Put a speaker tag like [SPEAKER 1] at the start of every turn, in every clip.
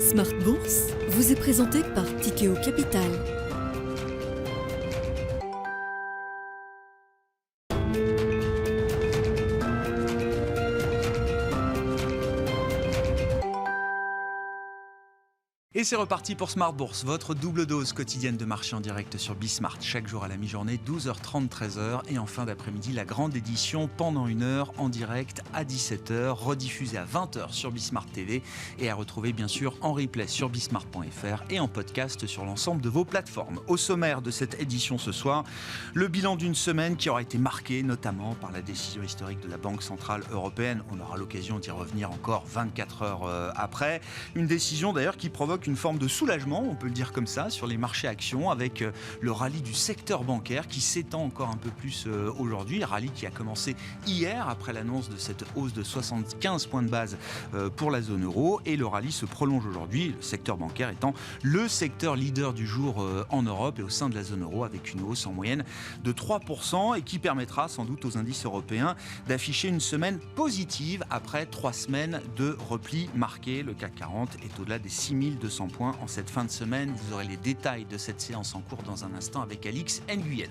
[SPEAKER 1] Smart Bourse vous est présenté par Tikeo Capital.
[SPEAKER 2] Et c'est reparti pour Smart Bourse, votre double dose quotidienne de marché en direct sur Bismart. Chaque jour à la mi-journée, 12h30, 13h. Et en fin d'après-midi, la grande édition pendant une heure en direct à 17h, rediffusée à 20h sur Bismart TV et à retrouver bien sûr en replay sur bismart.fr et en podcast sur l'ensemble de vos plateformes. Au sommaire de cette édition ce soir, le bilan d'une semaine qui aura été marquée notamment par la décision historique de la Banque Centrale Européenne. On aura l'occasion d'y revenir encore 24 heures après. Une décision d'ailleurs qui provoque une forme de soulagement, on peut le dire comme ça, sur les marchés actions avec le rallye du secteur bancaire qui s'étend encore un peu plus aujourd'hui. Rallye qui a commencé hier après l'annonce de cette hausse de 75 points de base pour la zone euro, et le rallye se prolonge aujourd'hui, le secteur bancaire étant le secteur leader du jour en Europe et au sein de la zone euro, avec une hausse en moyenne de 3% et qui permettra sans doute aux indices européens d'afficher une semaine positive après 3 semaines de repli marqué. Le CAC 40 est au-delà des 6200 points en cette fin de semaine. Vous aurez les détails de cette séance en cours dans un instant avec Alix Nguyen.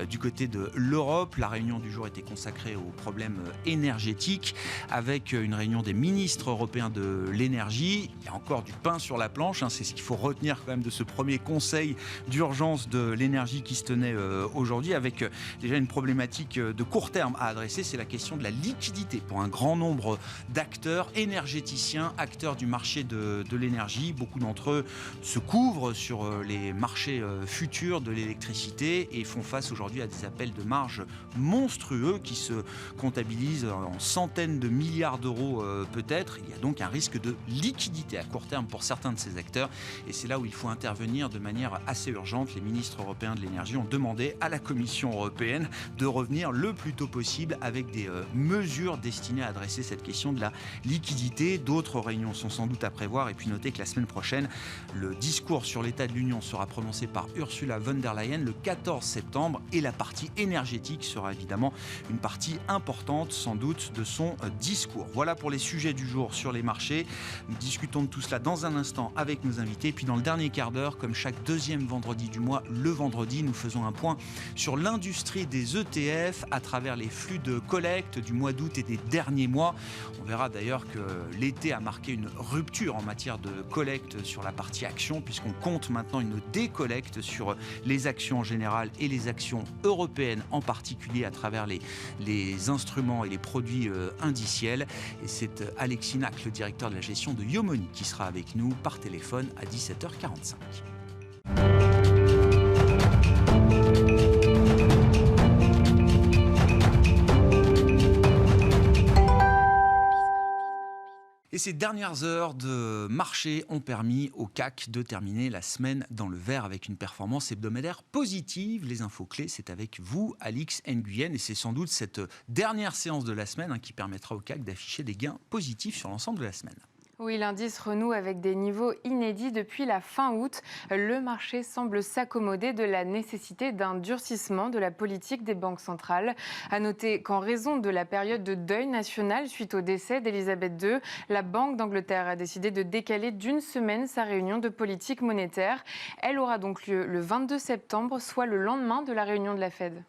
[SPEAKER 2] Du côté de l'Europe, la réunion du jour était consacrée aux problèmes énergétiques avec une réunion des ministres européens de l'énergie. Il y a encore du pain sur la planche, c'est ce qu'il faut retenir quand même de ce premier conseil d'urgence de l'énergie qui se tenait aujourd'hui, avec déjà une problématique de court terme à adresser, c'est la question de la liquidité pour un grand nombre d'acteurs énergéticiens, acteurs du marché de l'énergie. Beaucoup d'entre eux se couvrent sur les marchés futurs de l'électricité et font face aujourd'hui à des appels de marge monstrueux qui se comptabilisent en centaines de milliards d'euros peut-être. Il y a donc un risque de liquidité à court terme pour certains de ces acteurs et c'est là où il faut intervenir de manière assez urgente. Les ministres européens de l'énergie ont demandé à la Commission européenne de revenir le plus tôt possible avec des mesures destinées à adresser cette question de la liquidité. D'autres réunions sont sans doute à prévoir et puis notez que la semaine prochaine, le discours sur l'état de l'Union sera prononcé par Ursula von der Leyen le 14 septembre et la partie énergétique sera évidemment une partie importante sans doute de son discours. Voilà pour les sujets du jour sur les marchés. Nous discutons de tout cela dans un instant avec nos invités. Puis dans le dernier quart d'heure, comme chaque deuxième vendredi du mois, le vendredi, nous faisons un point sur l'industrie des ETF à travers les flux de collecte du mois d'août et des derniers mois. On verra d'ailleurs que l'été a marqué une rupture en matière de collecte sur la partie action, puisqu'on compte maintenant une décollecte sur les actions en général et les actions européennes en particulier à travers les instruments et les produits indiciels. Et c'est Alexis Nac, le directeur de la gestion de Yomoni, qui sera avec nous par téléphone à 17h45. Et ces dernières heures de marché ont permis au CAC de terminer la semaine dans le vert avec une performance hebdomadaire positive. Les infos clés, c'est avec vous, Alix Nguyen, et c'est sans doute cette dernière séance de la semaine qui permettra au CAC d'afficher des gains positifs sur l'ensemble de la semaine.
[SPEAKER 3] Oui, l'indice renoue avec des niveaux inédits depuis la fin août. Le marché semble s'accommoder de la nécessité d'un durcissement de la politique des banques centrales. À noter qu'en raison de la période de deuil national suite au décès d'Elisabeth II, la Banque d'Angleterre a décidé de décaler d'une semaine sa réunion de politique monétaire. Elle aura donc lieu le 22 septembre, soit le lendemain de la réunion de la Fed.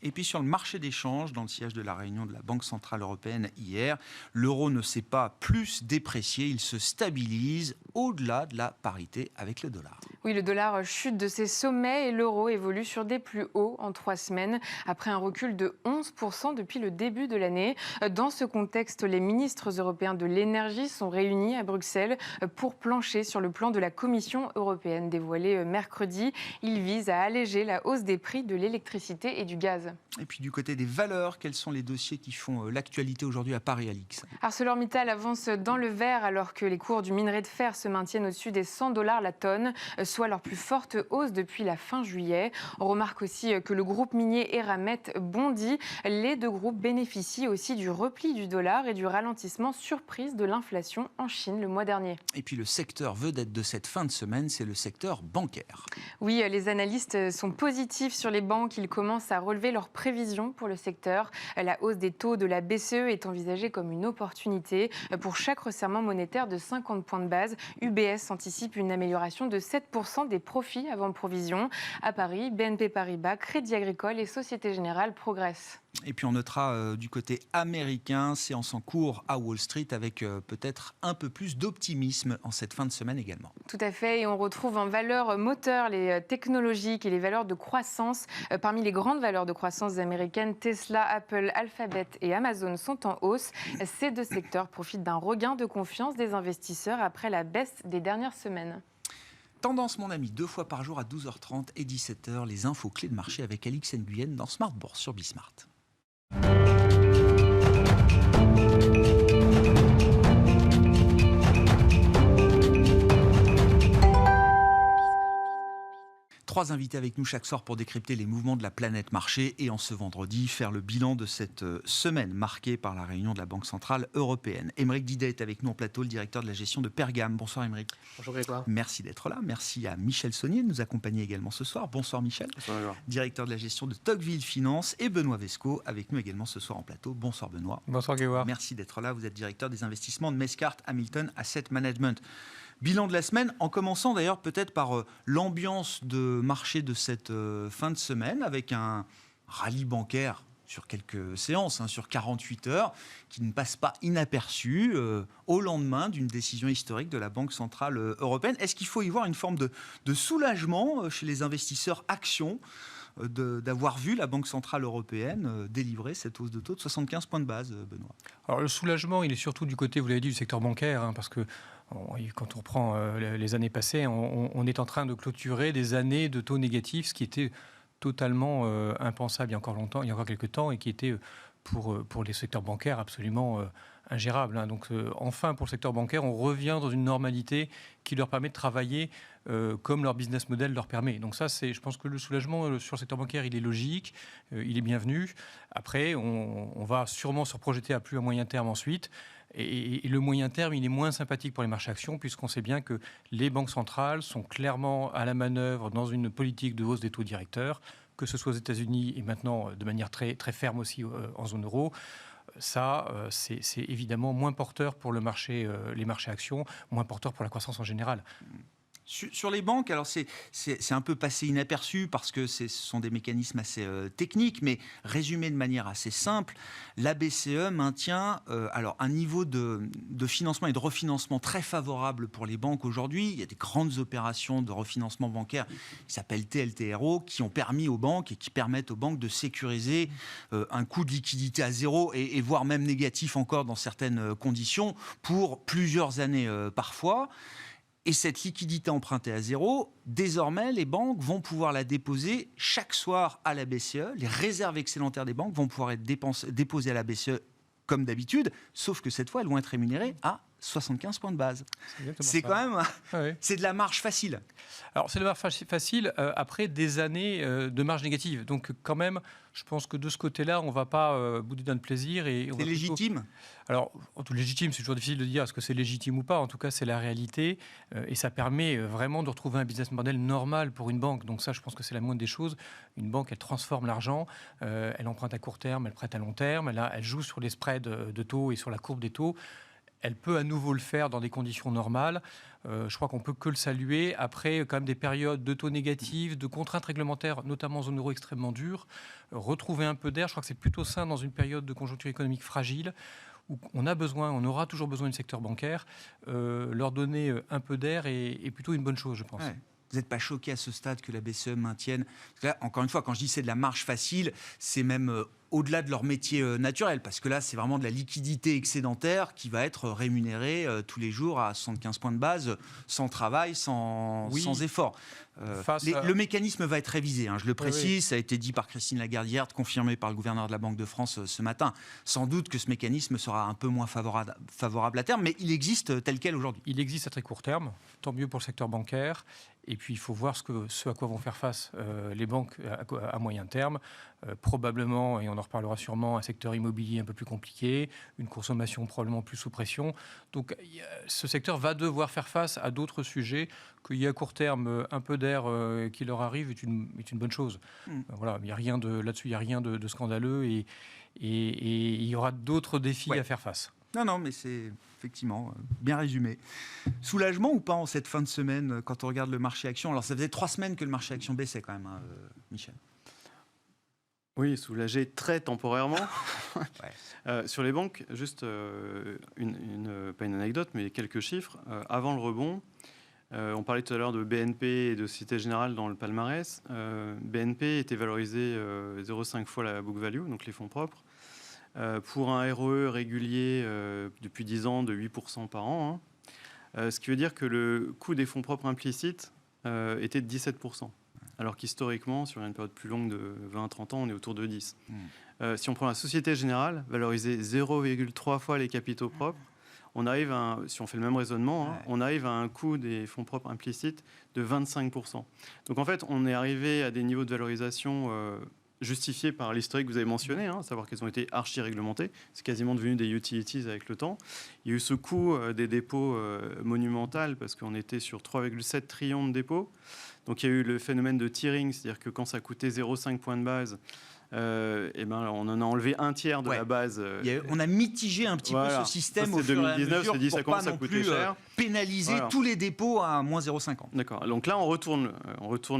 [SPEAKER 2] Et puis sur le marché des changes, dans le siège de la réunion de la Banque Centrale Européenne hier, l'euro ne s'est pas plus déprécié, il se stabilise au-delà de la parité avec le dollar.
[SPEAKER 3] Oui, le dollar chute de ses sommets et l'euro évolue sur des plus hauts en 3 semaines, après un recul de 11% depuis le début de l'année. Dans ce contexte, les ministres européens de l'énergie sont réunis à Bruxelles pour plancher sur le plan de la Commission européenne dévoilé mercredi. Il vise à alléger la hausse des prix de l'électricité et du gaz.
[SPEAKER 2] Et puis du côté des valeurs, quels sont les dossiers qui font l'actualité aujourd'hui à Paris, Alix ?
[SPEAKER 3] ArcelorMittal avance dans le vert alors que les cours du minerai de fer se maintiennent au-dessus des $100 la tonne. soit leur plus forte hausse depuis la fin juillet. On remarque aussi que le groupe minier Eramet bondit. Les deux groupes bénéficient aussi du repli du dollar et du ralentissement surprise de l'inflation en Chine le mois dernier.
[SPEAKER 2] Et puis le secteur vedette de cette fin de semaine, c'est le secteur bancaire.
[SPEAKER 3] Oui, les analystes sont positifs sur les banques. Ils commencent à relever leurs prévisions pour le secteur. La hausse des taux de la BCE est envisagée comme une opportunité. Pour chaque resserrement monétaire de 50 points de base, UBS anticipe une amélioration de 7% des profits avant provision. À Paris, BNP Paribas, Crédit Agricole et Société Générale progressent.
[SPEAKER 2] Et puis on notera du côté américain, séance en cours à Wall Street avec peut-être un peu plus d'optimisme en cette fin de semaine également.
[SPEAKER 3] Tout à fait, et on retrouve en valeurs moteurs les technologiques et les valeurs de croissance. Parmi les grandes valeurs de croissance américaines, Tesla, Apple, Alphabet et Amazon sont en hausse. Ces deux secteurs profitent d'un regain de confiance des investisseurs après la baisse des dernières semaines.
[SPEAKER 2] Tendance, mon ami, 2 fois par jour à 12h30 et 17h, les infos clés de marché avec Alix Nguyen dans Smart Bourse sur Bismart. Trois invités avec nous chaque soir pour décrypter les mouvements de la planète marché et en ce vendredi faire le bilan de cette semaine marquée par la réunion de la Banque Centrale Européenne. Aymeric Didet est avec nous en plateau, le directeur de la gestion de Pergame. Bonsoir Aymeric.
[SPEAKER 4] Bonjour Grégoire.
[SPEAKER 2] Merci d'être là. Merci à Michel Saunier de nous accompagner également ce soir. Bonsoir Michel.
[SPEAKER 4] Bonsoir Grégoire.
[SPEAKER 2] Directeur de la gestion de Tocqueville Finance et Benoît Vesco avec nous également ce soir en plateau. Bonsoir Benoît.
[SPEAKER 4] Bonsoir Grégoire.
[SPEAKER 2] Merci d'être là. Vous êtes directeur des investissements de Mescart Hamilton Asset Management. Bilan de la semaine, en commençant d'ailleurs peut-être par l'ambiance de marché de cette fin de semaine, avec un rallye bancaire sur quelques séances, sur 48 heures, qui ne passe pas inaperçu au lendemain d'une décision historique de la Banque Centrale Européenne. Est-ce qu'il faut y voir une forme de soulagement chez les investisseurs actions d'avoir vu la Banque Centrale Européenne délivrer cette hausse de taux de 75 points de base, Benoît?
[SPEAKER 5] Alors le soulagement, il est surtout du côté, vous l'avez dit, du secteur bancaire, parce que quand on prend les années passées, on est en train de clôturer des années de taux négatifs, ce qui était totalement impensable il y a encore quelques temps, et qui était pour les secteurs bancaires absolument ingérable. Donc enfin, pour le secteur bancaire, on revient dans une normalité qui leur permet de travailler comme leur business model leur permet. Donc ça, je pense que le soulagement sur le secteur bancaire, il est logique, il est bienvenu. Après, on va sûrement se projeter à plus à moyen terme ensuite. Et le moyen terme, il est moins sympathique pour les marchés actions, puisqu'on sait bien que les banques centrales sont clairement à la manœuvre dans une politique de hausse des taux directeurs, que ce soit aux États-Unis et maintenant de manière très, très ferme aussi en zone euro. Ça, c'est évidemment moins porteur pour les marchés actions, moins porteur pour la croissance en général.
[SPEAKER 2] Sur les banques, alors c'est un peu passé inaperçu parce que ce sont des mécanismes assez techniques, mais résumé de manière assez simple, la BCE maintient alors un niveau de financement et de refinancement très favorable pour les banques aujourd'hui. Il y a des grandes opérations de refinancement bancaire qui s'appellent TLTRO, qui ont permis aux banques et qui permettent aux banques de sécuriser un coût de liquidité à zéro et voire même négatif encore dans certaines conditions pour plusieurs années parfois. Et cette liquidité empruntée à zéro, désormais, les banques vont pouvoir la déposer chaque soir à la BCE. Les réserves excédentaires des banques vont pouvoir être déposées à la BCE comme d'habitude, sauf que cette fois, elles vont être rémunérées à 75 points de base. C'est quand même c'est de la marge facile.
[SPEAKER 5] Alors, c'est de la marge facile après des années de marge négative. Donc, quand même, je pense que de ce côté-là, on ne va pas bouder d'un plaisir.
[SPEAKER 2] C'est légitime ?
[SPEAKER 5] Alors, tout légitime, c'est toujours difficile de dire est-ce que c'est légitime ou pas. En tout cas, c'est la réalité. Et ça permet vraiment de retrouver un business model normal pour une banque. Donc ça, je pense que c'est la moindre des choses. Une banque, elle transforme l'argent. Elle emprunte à court terme, elle prête à long terme. Elle joue sur les spreads de taux et sur la courbe des taux. Elle peut à nouveau le faire dans des conditions normales. Je crois qu'on peut que le saluer. Après, quand même, des périodes de taux négatifs, de contraintes réglementaires, notamment en zone euro extrêmement dures. Retrouver un peu d'air, je crois que c'est plutôt sain dans une période de conjoncture économique fragile, où on aura toujours besoin du secteur bancaire. Leur donner un peu d'air est plutôt une bonne chose, je pense.
[SPEAKER 2] Ouais. Vous n'êtes pas choqué à ce stade que la BCE maintienne? Là, encore une fois, quand je dis c'est de la marge facile, c'est même au-delà de leur métier naturel, parce que là, c'est vraiment de la liquidité excédentaire qui va être rémunérée tous les jours à 75 points de base, sans travail, sans effort. Le mécanisme va être révisé, je le précise, ça a été dit par Christine Lagarde hier, confirmé par le gouverneur de la Banque de France ce matin. Sans doute que ce mécanisme sera un peu moins favorable à terme, mais il existe tel quel aujourd'hui.
[SPEAKER 5] Il existe à très court terme, tant mieux pour le secteur bancaire. Et puis, il faut voir ce à quoi vont faire face les banques à moyen terme. Probablement, et on en reparlera sûrement, un secteur immobilier un peu plus compliqué, une consommation probablement plus sous pression. Donc, ce secteur va devoir faire face à d'autres sujets. Qu'il y ait à court terme un peu d'air qui leur arrive est une bonne chose. Voilà, il y a rien là-dessus, il n'y a rien de scandaleux et il y aura d'autres défis à faire face.
[SPEAKER 2] Non, mais c'est effectivement bien résumé. Soulagement ou pas en cette fin de semaine quand on regarde le marché action? Alors, ça faisait 3 semaines que le marché action baissait quand même, hein, Michel.
[SPEAKER 4] Oui, soulagé très temporairement. Sur les banques, juste pas une anecdote, mais quelques chiffres. Avant le rebond, on parlait tout à l'heure de BNP et de Société Générale dans le palmarès. BNP était valorisé 0,5 fois la book value, donc les fonds propres. Pour un ROE régulier depuis 10 ans de 8% par an, ce qui veut dire que le coût des fonds propres implicites était de 17%, alors qu'historiquement, sur une période plus longue de 20 à 30 ans, on est autour de 10. Si on prend la Société Générale, valorisée 0,3 fois les capitaux propres, on arrive si on fait le même raisonnement, on arrive à un coût des fonds propres implicites de 25%. Donc en fait, on est arrivé à des niveaux de valorisation justifiés par l'historique que vous avez mentionné, à savoir qu'elles ont été archi-réglementées. C'est quasiment devenu des utilities avec le temps. Il y a eu ce coût des dépôts monumental, parce qu'on était sur 3,7 trillions de dépôts. Donc il y a eu le phénomène de tiering, c'est-à-dire que quand ça coûtait 0,5 points de base, on en a enlevé un tiers de la base.
[SPEAKER 2] On a mitigé un petit peu ce système au fur et à mesure pour pas non plus pénaliser tous les dépôts à moins 0,50.
[SPEAKER 4] D'accord. Donc là, on retourne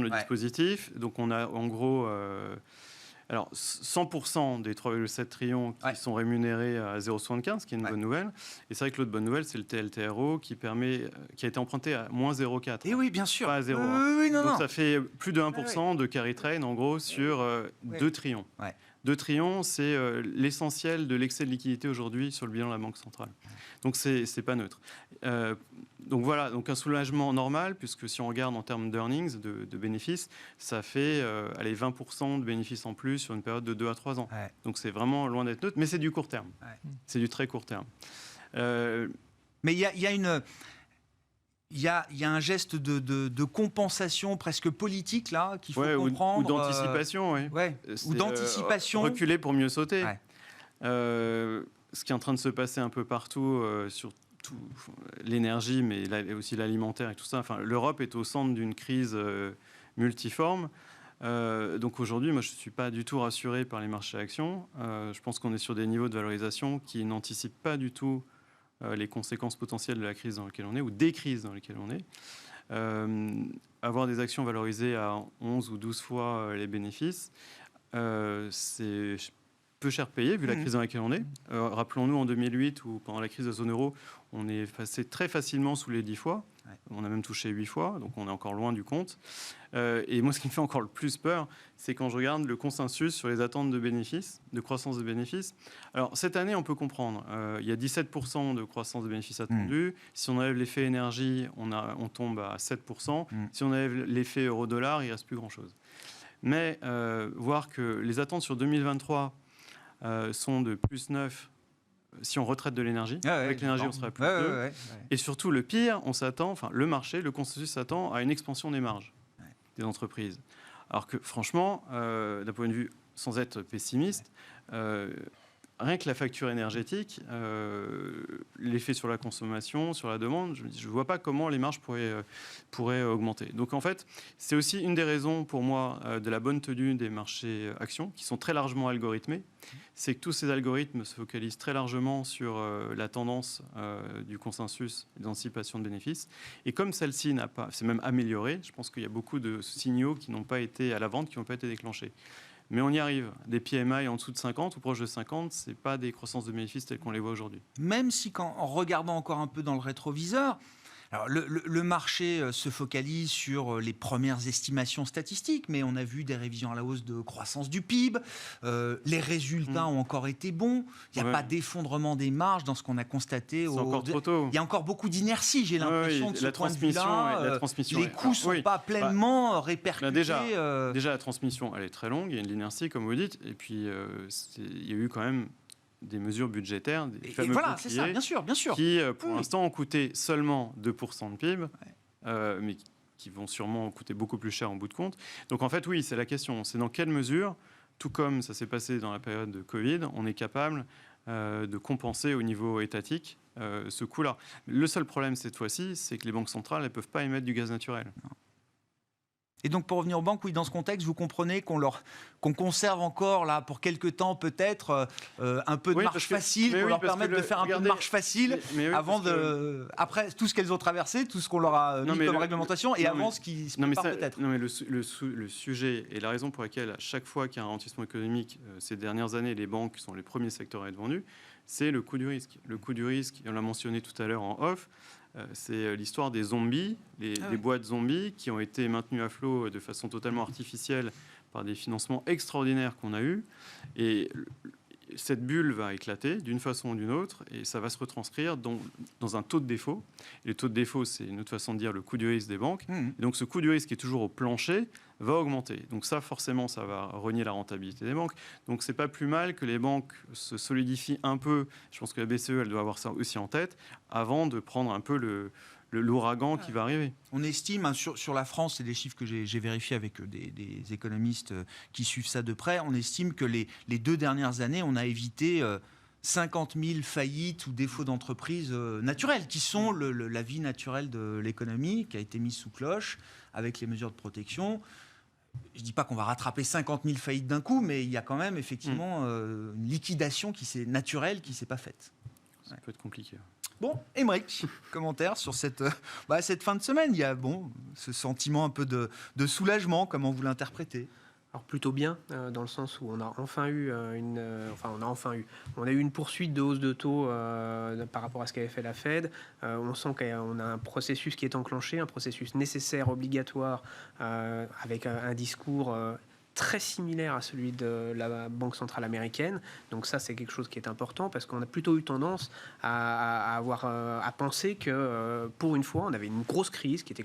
[SPEAKER 4] le dispositif. Donc on a en gros... Alors, 100% des 3,7 trillions qui sont rémunérés à 0,75, ce qui est une bonne nouvelle. Et c'est vrai que l'autre bonne nouvelle, c'est le TLTRO qui a été emprunté à moins 0,4.
[SPEAKER 2] Et oui, bien sûr.
[SPEAKER 4] Pas à 0. Donc ça fait plus de 1% de carry trade, en gros, sur 2 trillions. 2 trillions, c'est l'essentiel de l'excès de liquidité aujourd'hui sur le bilan de la Banque centrale. Donc, c'est pas neutre. Donc voilà, donc un soulagement normal, puisque si on regarde en termes d'earnings, de bénéfices, ça fait 20% de bénéfices en plus sur une période de 2 à 3 ans. Donc c'est vraiment loin d'être neutre, mais c'est du court terme. C'est du très court terme.
[SPEAKER 2] Mais il y a un geste de compensation presque politique là qu'il faut comprendre.
[SPEAKER 4] Ou d'anticipation,
[SPEAKER 2] ou d'anticipation.
[SPEAKER 4] Reculer pour mieux sauter. Ce qui est en train de se passer un peu partout sur tout l'énergie, mais aussi l'alimentaire et tout ça. Enfin, l'Europe est au centre d'une crise multiforme. Donc aujourd'hui, moi, je ne suis pas du tout rassuré par les marchés actions. Je pense qu'on est sur des niveaux de valorisation qui n'anticipent pas du tout les conséquences potentielles de la crise dans laquelle on est, ou des crises dans lesquelles on est. Avoir des actions valorisées à 11 ou 12 fois les bénéfices, c'est peu cher payé vu la crise dans laquelle on est. Rappelons-nous en 2008 où pendant la crise de la zone euro, on est passé très facilement sous les 10 fois. On a même touché 8 fois, donc on est encore loin du compte. Et moi, ce qui me fait encore le plus peur, c'est quand je regarde le consensus sur les attentes de bénéfices, de croissance de bénéfices. Alors, cette année, on peut comprendre. Il y a 17% de croissance de bénéfices attendue. Si on enlève l'effet énergie, on tombe à 7%. Si on enlève l'effet euro-dollar, il ne reste plus grand-chose. Mais voir que les attentes sur 2023 sont de plus 9 si on retraite de l'énergie. Avec l'énergie, on serait à plus 2. Et surtout, le pire, le marché, le consensus s'attend à une expansion des marges des entreprises. Alors que, franchement, d'un point de vue, sans être pessimiste, rien que la facture énergétique, l'effet sur la consommation, sur la demande, je ne vois pas comment les marges pourraient augmenter. Donc en fait, c'est aussi une des raisons pour moi de la bonne tenue des marchés actions, qui sont très largement algorithmés. C'est que tous ces algorithmes se focalisent très largement sur la tendance du consensus d'anticipation de bénéfices. Et comme celle-ci s'est même améliorée, je pense qu'il y a beaucoup de signaux qui n'ont pas été à la vente, qui n'ont pas été déclenchés. Mais on y arrive. Des PMI en dessous de 50 ou proche de 50, ce n'est pas des croissances de bénéfices telles qu'on les voit aujourd'hui.
[SPEAKER 2] Même si, en regardant encore un peu dans le rétroviseur, alors le marché se focalise sur les premières estimations statistiques, mais on a vu des révisions à la hausse de croissance du PIB. Les résultats ont encore été bons. Il n'y a pas d'effondrement des marges dans ce qu'on a constaté.
[SPEAKER 4] C'est encore trop tôt.
[SPEAKER 2] Il y a encore beaucoup d'inertie, j'ai l'impression, de ce point de vue-là. Les coûts ne sont pas pleinement répercutés.
[SPEAKER 4] Déjà, la transmission, elle est très longue. Il y a de l'inertie, comme vous dites. Et puis, il y a eu quand même des mesures budgétaires, des fameux
[SPEAKER 2] c'est ça, bien sûr.
[SPEAKER 4] qui, pour l'instant, ont coûté seulement 2% de PIB, mais qui vont sûrement coûter beaucoup plus cher en bout de compte. Donc en fait, oui, c'est la question. C'est dans quelle mesure, tout comme ça s'est passé dans la période de Covid, on est capable de compenser au niveau étatique ce coût-là. Le seul problème cette fois-ci, c'est que les banques centrales, elles ne peuvent pas émettre du gaz naturel.
[SPEAKER 2] Et donc, pour revenir aux banques, oui, dans ce contexte, vous comprenez qu'on conserve encore, là, pour quelques temps, peut-être, un peu de marche facile, pour leur permettre de faire un peu de marche facile, avant après tout ce qu'elles ont traversé, tout ce qu'on leur a mis comme réglementation, et avant ce qui se prépare peut-être.
[SPEAKER 4] Non, mais le sujet, et la raison pour laquelle, à chaque fois qu'il y a un ralentissement économique, ces dernières années, les banques sont les premiers secteurs à être vendus, c'est le coût du risque. Le coût du risque, on l'a mentionné tout à l'heure en off, c'est l'histoire des zombies, des boîtes zombies qui ont été maintenues à flot de façon totalement artificielle par des financements extraordinaires qu'on a eus. Et cette bulle va éclater d'une façon ou d'une autre et ça va se retranscrire dans un taux de défaut. Et le taux de défaut, c'est une autre façon de dire le coût du risque des banques. Et donc ce coût du risque qui est toujours au plancher va augmenter. Donc ça, forcément, ça va renier la rentabilité des banques. Donc c'est pas plus mal que les banques se solidifient un peu. Je pense que la BCE, elle doit avoir ça aussi en tête avant de prendre un peu l'ouragan qui va arriver.
[SPEAKER 2] On estime, sur la France, c'est des chiffres que j'ai vérifiés avec des économistes qui suivent ça de près, on estime que les 2 dernières années, on a évité 50 000 faillites ou défauts d'entreprise naturels, qui sont la vie naturelle de l'économie, qui a été mise sous cloche avec les mesures de protection. Je ne dis pas qu'on va rattraper 50 000 faillites d'un coup, mais il y a quand même effectivement une liquidation naturelle qui ne s'est pas faite.
[SPEAKER 4] Ça peut être compliqué.
[SPEAKER 2] Bon, Aymeric, commentaire sur cette fin de semaine. Il y a ce sentiment un peu de soulagement, comment vous l'interprétez ?
[SPEAKER 6] Alors plutôt bien, dans le sens où on a enfin eu on a eu une poursuite de hausse de taux par rapport à ce qu'avait fait la Fed. On sent qu'on a un processus qui est enclenché, un processus nécessaire, obligatoire, avec un discours très similaire à celui de la Banque centrale américaine. Donc ça, c'est quelque chose qui est important parce qu'on a plutôt eu tendance à penser que pour une fois, on avait une grosse crise qui était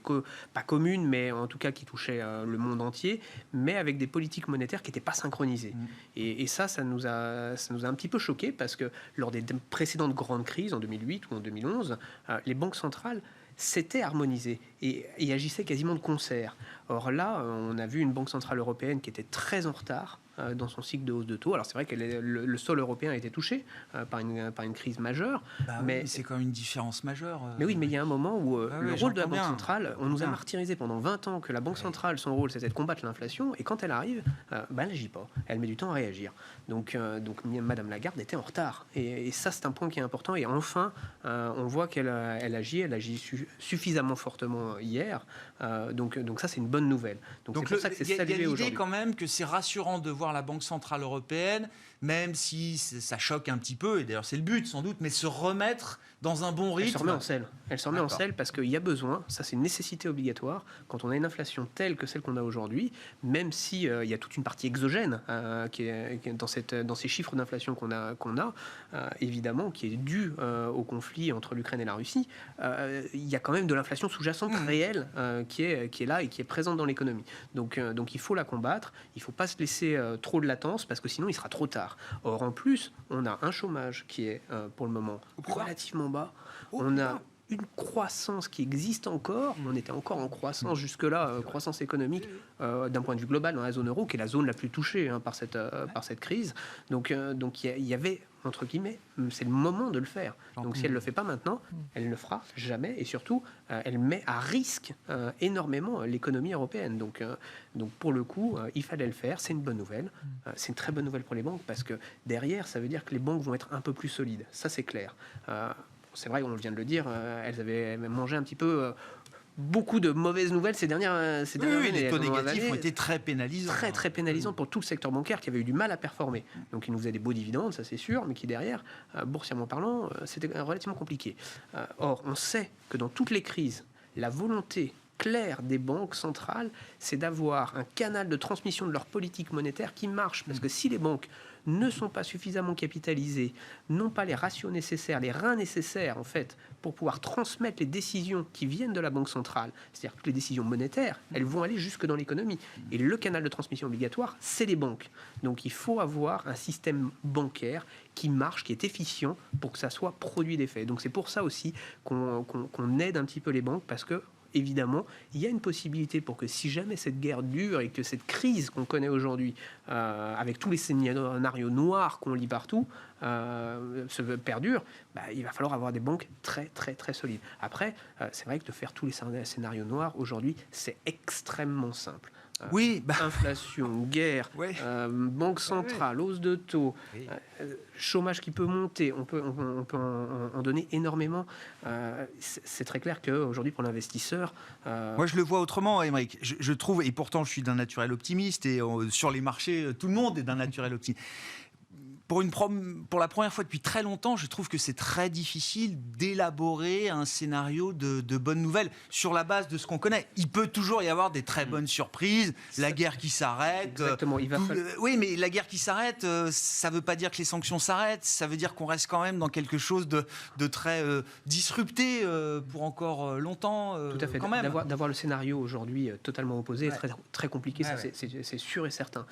[SPEAKER 6] pas commune, mais en tout cas qui touchait le monde entier, mais avec des politiques monétaires qui n'étaient pas synchronisées. Et ça nous a un petit peu choqué parce que lors des précédentes grandes crises, en 2008 ou en 2011, les banques centrales s'étaient harmonisées et agissaient quasiment de concert. Or là, on a vu une banque centrale européenne qui était très en retard dans son cycle de hausse de taux. Alors c'est vrai que le sol européen a été touché par une crise majeure.
[SPEAKER 2] Mais oui, c'est quand même une différence majeure.
[SPEAKER 6] Mais oui, mais il y a un moment où le rôle de la Banque centrale, on nous a martyrisé pendant 20 ans que la Banque centrale, son rôle, c'était de combattre l'inflation. Et quand elle arrive, elle n'agit pas. Elle met du temps à réagir. Donc Madame Lagarde était en retard. Et ça, c'est un point qui est important. Et enfin, on voit qu'elle agit suffisamment fortement hier. Donc ça, c'est une bonne nouvelle. Donc c'est pour ça que c'est salué aujourd'hui.
[SPEAKER 2] Il y a l'idée quand même que c'est rassurant de voir la Banque centrale européenne, même si ça choque un petit peu, et d'ailleurs c'est le but sans doute, mais se remettre dans un bon rythme.
[SPEAKER 6] Elle s'en met en selle parce qu'il y a besoin, ça c'est une nécessité obligatoire, quand on a une inflation telle que celle qu'on a aujourd'hui, même si il y a toute une partie exogène qui est dans ces chiffres d'inflation qu'on a évidemment, qui est due au conflit entre l'Ukraine et la Russie, il y a quand même de l'inflation sous-jacente réelle qui est là et qui est présente dans l'économie. Donc il faut la combattre, il ne faut pas se laisser trop de latence parce que sinon il sera trop tard. Or en plus, on a un chômage qui est pour le moment relativement bas. On a une croissance qui existe encore. On était encore en croissance jusque-là, croissance économique d'un point de vue global dans la zone euro, qui est la zone la plus touchée par cette crise. Donc il y avait, entre guillemets, c'est le moment de le faire. Donc si elle ne le fait pas maintenant, elle ne le fera jamais. Et surtout, elle met à risque énormément l'économie européenne. Donc pour le coup, il fallait le faire. C'est une bonne nouvelle. C'est une très bonne nouvelle pour les banques parce que derrière, ça veut dire que les banques vont être un peu plus solides. Ça, c'est clair. C'est vrai, on vient de le dire, elles avaient mangé un petit peu beaucoup de mauvaises nouvelles ces dernières années.
[SPEAKER 2] Les taux négatifs ont été très pénalisants.
[SPEAKER 6] Très pénalisants pour tout le secteur bancaire qui avait eu du mal à performer. Donc, ils nous faisaient des beaux dividendes, ça c'est sûr, mais qui derrière, boursièrement parlant, c'était relativement compliqué. Or, on sait que dans toutes les crises, la volonté claire des banques centrales, c'est d'avoir un canal de transmission de leur politique monétaire qui marche. Parce que si les banques ne sont pas suffisamment capitalisées, n'ont pas les ratios nécessaires, les reins nécessaires en fait, pour pouvoir transmettre les décisions qui viennent de la Banque centrale, c'est-à-dire toutes les décisions monétaires, elles vont aller jusque dans l'économie. Et le canal de transmission obligatoire, c'est les banques. Donc il faut avoir un système bancaire qui marche, qui est efficient pour que ça soit produit d'effet. Donc c'est pour ça aussi qu'on aide un petit peu les banques parce que évidemment, il y a une possibilité pour que si jamais cette guerre dure et que cette crise qu'on connaît aujourd'hui, avec tous les scénarios noirs qu'on lit partout, se perdure, il va falloir avoir des banques très très très solides. Après, c'est vrai que de faire tous les scénarios noirs aujourd'hui, c'est extrêmement simple.
[SPEAKER 2] Oui,
[SPEAKER 6] inflation, guerre, banque centrale, hausse de taux, chômage qui peut monter, on peut en donner énormément. C'est très clair qu'aujourd'hui, pour l'investisseur...
[SPEAKER 2] Moi, je le vois autrement, Aymeric. Je trouve, et pourtant, je suis d'un naturel optimiste, et sur les marchés, tout le monde est d'un naturel optimiste. Pour la première fois depuis très longtemps, je trouve que c'est très difficile d'élaborer un scénario de bonnes nouvelles sur la base de ce qu'on connaît. Il peut toujours y avoir des très bonnes surprises, la guerre qui s'arrête.
[SPEAKER 6] Exactement.
[SPEAKER 2] Oui, mais la guerre qui s'arrête, ça ne veut pas dire que les sanctions s'arrêtent, ça veut dire qu'on reste quand même dans quelque chose de très disrupté pour encore longtemps.
[SPEAKER 6] Tout à fait.
[SPEAKER 2] Quand même.
[SPEAKER 6] D'avoir le scénario aujourd'hui totalement opposé est très, très compliqué, c'est sûr et certain.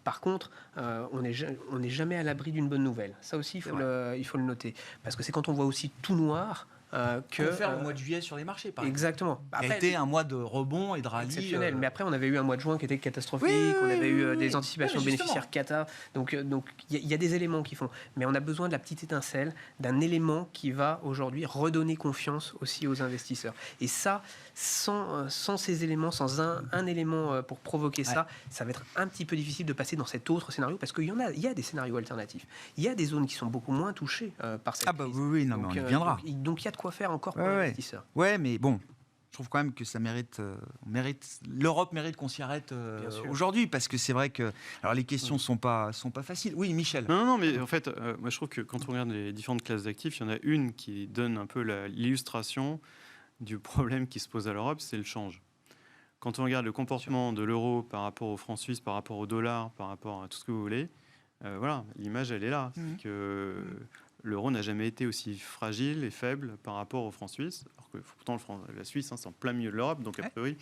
[SPEAKER 6] Par contre, on n'est jamais à l'abri d'une bonne nouvelle. Ça aussi, il faut le noter. Parce que c'est quand on voit aussi tout noir que...
[SPEAKER 2] faire le mois de juillet sur les marchés, par exemple.
[SPEAKER 6] Exactement.
[SPEAKER 2] Après, a été un mois de rebond et de rallye.
[SPEAKER 6] Exceptionnel. Mais après, on avait eu un mois de juin qui était catastrophique. On avait eu des anticipations bénéficiaires cata. Donc, il y a des éléments qui font. Mais on a besoin de la petite étincelle, d'un élément qui va aujourd'hui redonner confiance aussi aux investisseurs. Et ça, sans ces éléments, sans un élément pour provoquer ça, ça va être un petit peu difficile de passer dans cet autre scénario, parce qu'il y a des scénarios alternatifs. Il y a des zones qui sont beaucoup moins touchées par cette crise.
[SPEAKER 2] Oui, non, mais on y viendra.
[SPEAKER 6] Donc il y a de quoi faire encore pour l'investisseur.
[SPEAKER 2] Ouais, mais bon, je trouve quand même que ça l'Europe mérite qu'on s'y arrête aujourd'hui, parce que c'est vrai que alors les questions sont pas faciles. Oui, Michel.
[SPEAKER 4] Non, mais en fait, moi je trouve que quand on regarde les différentes classes d'actifs, il y en a une qui donne un peu l'illustration du problème qui se pose à l'Europe, c'est le change. Quand on regarde le comportement de l'euro par rapport au franc suisse, par rapport au dollar, par rapport à tout ce que vous voulez, voilà, l'image elle est là. C'est que l'euro n'a jamais été aussi fragile et faible par rapport au franc suisse, alors que pourtant la Suisse, c'est en plein milieu de l'Europe, donc a priori,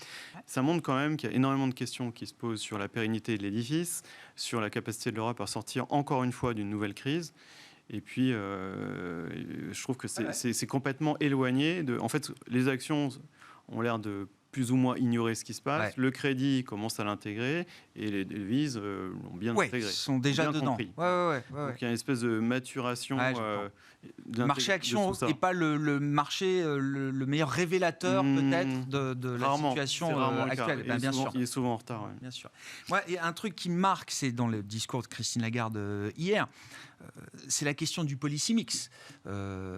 [SPEAKER 4] ça montre quand même qu'il y a énormément de questions qui se posent sur la pérennité de l'édifice, sur la capacité de l'Europe à sortir encore une fois d'une nouvelle crise. Et puis, je trouve que c'est complètement éloigné. En fait, les actions ont l'air de plus ou moins ignorer ce qui se passe. Le crédit commence à l'intégrer et les devises l'ont bien intégré. Ils
[SPEAKER 2] sont déjà dedans.
[SPEAKER 4] Donc, il y a une espèce de maturation.
[SPEAKER 2] Le marché action n'est pas le marché le meilleur révélateur peut-être de la situation actuelle.
[SPEAKER 4] Bien sûr. Il est souvent en retard.
[SPEAKER 2] Bien sûr. Il y a un truc qui me marque, c'est dans le discours de Christine Lagarde hier. C'est la question du policy mix.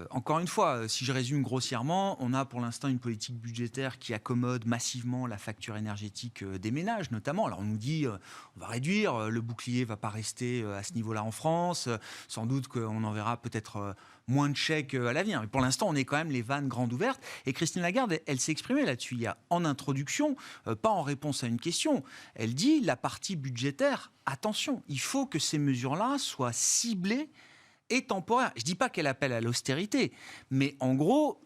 [SPEAKER 2] Encore une fois, si je résume grossièrement, on a pour l'instant une politique budgétaire qui accommode massivement la facture énergétique des ménages, notamment. Alors on nous dit, on va réduire, le bouclier ne va pas rester à ce niveau-là en France, sans doute qu'on en verra peut-être moins de chèques à l'avenir. Mais pour l'instant, on est quand même les vannes grandes ouvertes. Et Christine Lagarde, elle s'est exprimée là-dessus. Il y a en introduction, pas en réponse à une question, elle dit la partie budgétaire, attention, il faut que ces mesures-là soient ciblées et temporaires. Je ne dis pas qu'elle appelle à l'austérité, mais en gros,